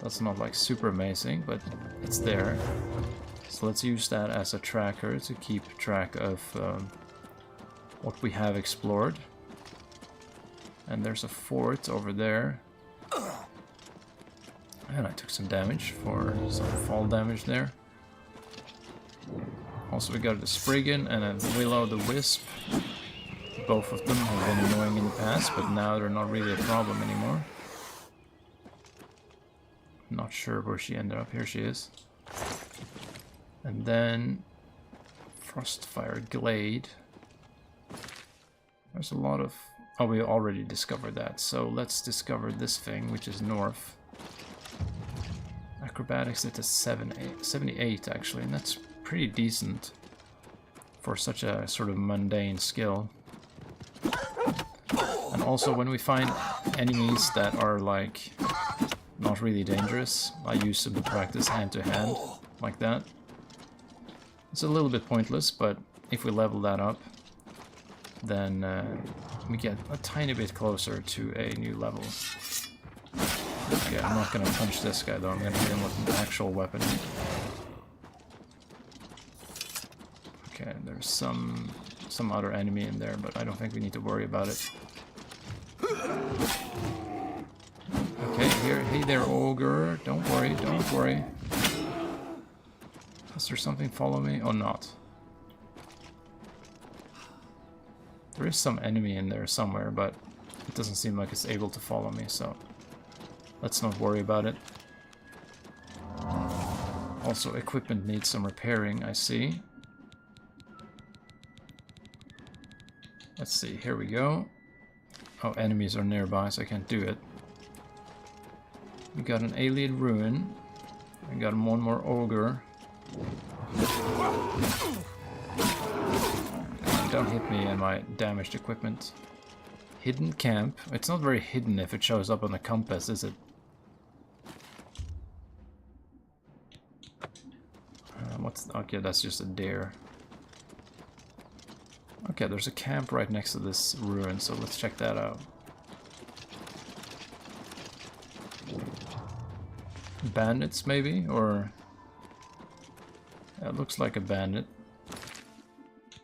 That's not like super amazing, but it's there. So let's use that as a tracker to keep track of what we have explored. And there's a fort over there. And I took some damage for some fall damage there. Also, we got the Spriggan and a Will-o'-the-Wisp. Both of them have been annoying in the past, but now they're not really a problem anymore. Not sure where she ended up. Here she is. And then Frostfire Glade. There's a lot of... Oh, we already discovered that. So let's discover this thing, which is north. Acrobatics, it's a 78 actually, and that's pretty decent for such a sort of mundane skill. And also, when we find enemies that are like not really dangerous, I use them to practice hand-to-hand like that. It's a little bit pointless, but if we level that up, then we get a tiny bit closer to a new level. Okay, I'm not gonna punch this guy though, I'm gonna hit him with an actual weapon. Okay, there's some other enemy in there, but I don't think we need to worry about it. Okay, here. Hey there, ogre. Don't worry, don't worry. Is there something follow me or not? There is some enemy in there somewhere, but it doesn't seem like it's able to follow me, so let's not worry about it. Also, equipment needs some repairing, I see. Let's see, here we go. Oh, enemies are nearby, so I can't do it. We got an alien ruin. I got one more ogre. Don't hit me and my damaged equipment. Hidden camp. It's not very hidden if it shows up on the compass, is it? Okay, that's just a deer. Okay, there's a camp right next to this ruin, so let's check that out. Bandits, maybe? Or... it looks like a bandit.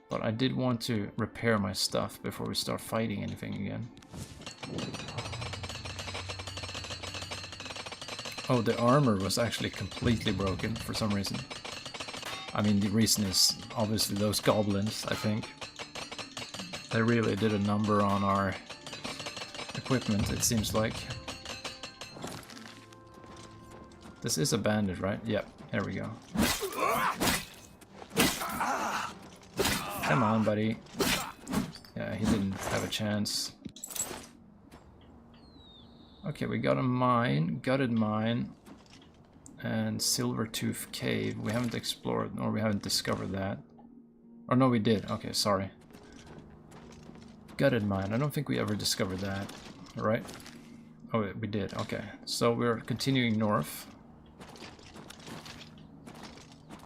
But I did want to repair my stuff before we start fighting anything again. Oh, the armor was actually completely broken for some reason. I mean, the reason is obviously those goblins, I think. They really did a number on our equipment, it seems like. This is a bandit, right? Yep, there we go. Come on, buddy. Yeah, he didn't have a chance. Okay, we got a mine, gutted mine, and Silvertooth Cave. We haven't explored, or we haven't discovered that. Or no, we did. Okay, sorry. Gutted mine. I don't think we ever discovered that, right? Oh, we did. Okay, so we're continuing north.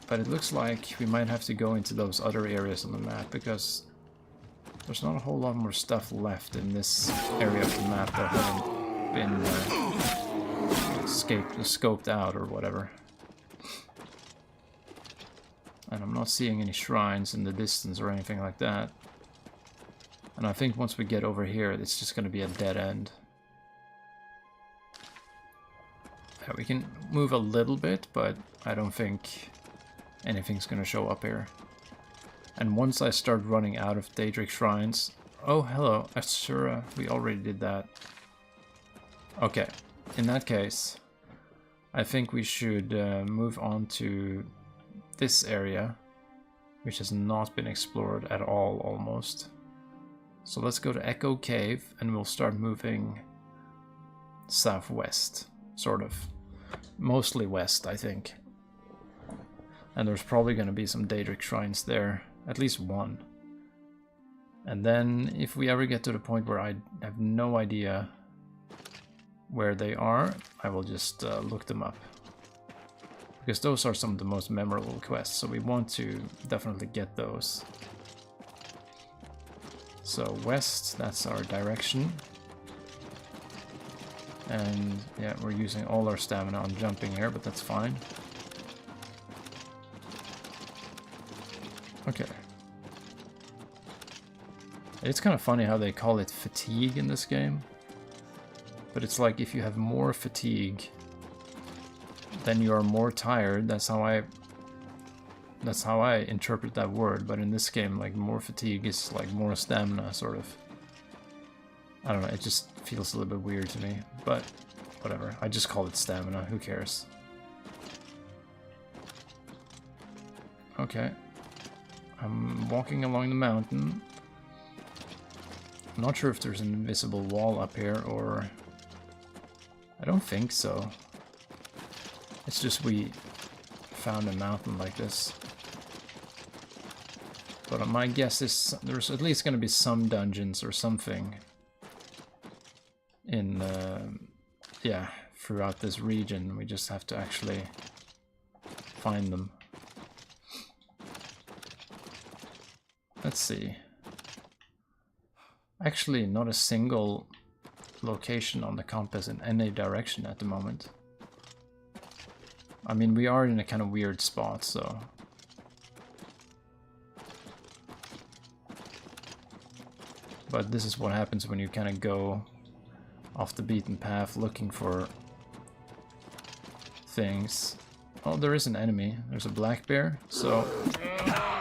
But it looks like we might have to go into those other areas on the map, because there's not a whole lot more stuff left in this area of the map that haven't been scoped out or whatever. And I'm not seeing any shrines in the distance or anything like that. And I think once we get over here, it's just going to be a dead end. Yeah, we can move a little bit, but I don't think anything's going to show up here. And once I start running out of Daedric shrines... Oh, hello, Asura. We already did that. Okay, in that case, I think we should move on to this area, which has not been explored at all, almost. So let's go to Echo Cave, and we'll start moving southwest, sort of. Mostly west, I think. And there's probably going to be some Daedric shrines there, at least one. And then, if we ever get to the point where I have no idea where they are, I will just look them up. Because those are some of the most memorable quests, so we want to definitely get those. So west, that's our direction. And yeah, we're using all our stamina on jumping here, but that's fine. Okay. It's kind of funny how they call it fatigue in this game. But it's like if you have more fatigue, then you are more tired. That's how I interpret that word. But in this game, like, more fatigue is like more stamina, sort of. I don't know, it just feels a little bit weird to me. But whatever, I just call it stamina, who cares? Okay. I'm walking along the mountain. I'm not sure if there's an invisible wall up here, or... I don't think so. It's just we found a mountain like this. But my guess is there's at least going to be some dungeons or something in, yeah, throughout this region. We just have to actually find them. Let's see. Actually, not a single location on the compass in any direction at the moment. I mean, we are in a kind of weird spot, so... But this is what happens when you kind of go off the beaten path looking for things. Oh, there is an enemy. There's a black bear, so...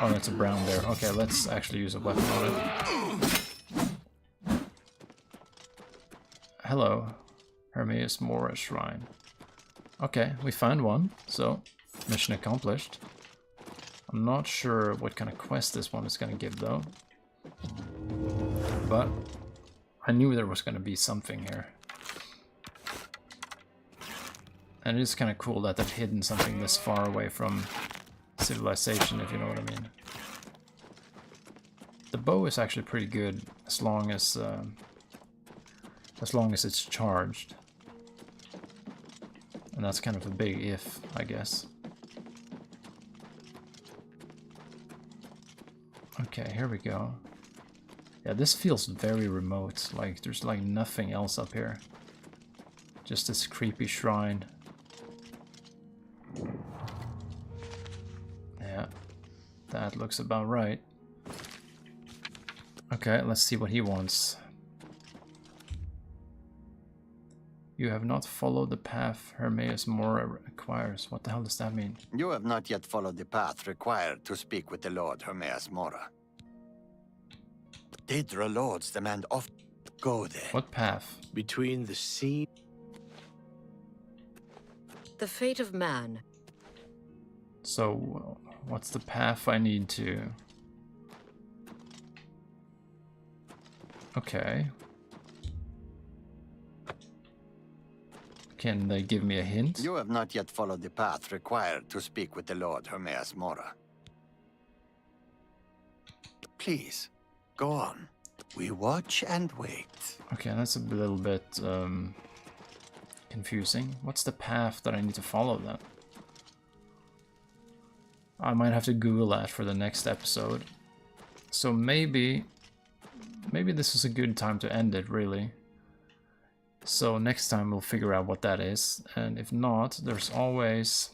Oh, that's a brown bear. Okay, let's actually use a weapon on it. Hello. Hermaeus Mora Shrine. Okay, we found one, so mission accomplished. I'm not sure what kind of quest this one is going to give, though. But I knew there was going to be something here. And it is kind of cool that they've hidden something this far away from civilization, if you know what I mean. The bow is actually pretty good as long as it's charged. And that's kind of a big if, I guess. Okay, here we go. Yeah, this feels very remote. Like, there's like nothing else up here. Just this creepy shrine. Yeah, that looks about right. Okay, let's see what he wants. You have not followed the path Hermaeus Mora requires. What the hell does that mean? You have not yet followed the path required to speak with the Lord Hermaeus Mora. Daedra lords demand off. Go there. What path? Between the sea... The fate of man. So, what's the path I need to... Okay. Can they give me a hint? You have not yet followed the path required to speak with the Lord Hermaeus Mora. Please, go on. We watch and wait. Okay, that's a little bit confusing. What's the path that I need to follow then? I might have to Google that for the next episode. So maybe this is a good time to end it, really. So next time we'll figure out what that is, and if not, there's always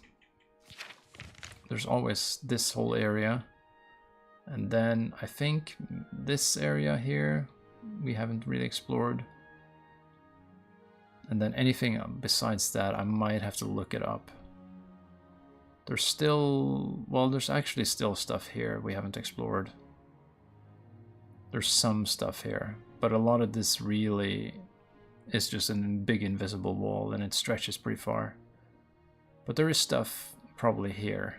this whole area, and then I think this area here we haven't really explored, and then anything besides that I might have to look it up. There's still, well, there's actually still stuff here we haven't explored. There's some stuff here, but a lot of this really is just a big invisible wall, and it stretches pretty far. But there is stuff probably here.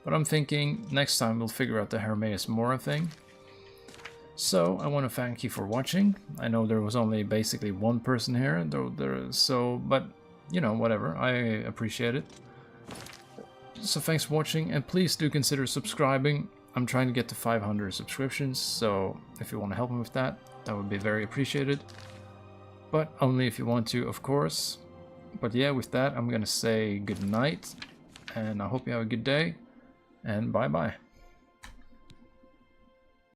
But I'm thinking next time we'll figure out the Hermaeus Mora thing. So I want to thank you for watching. I know there was only basically one person here, but you know, whatever. I appreciate it. So thanks for watching, and please do consider subscribing. I'm trying to get to 500 subscriptions, so if you want to help me with that, that would be very appreciated. But only if you want to, of course. But yeah, with that, I'm gonna say good night, and I hope you have a good day, and bye-bye.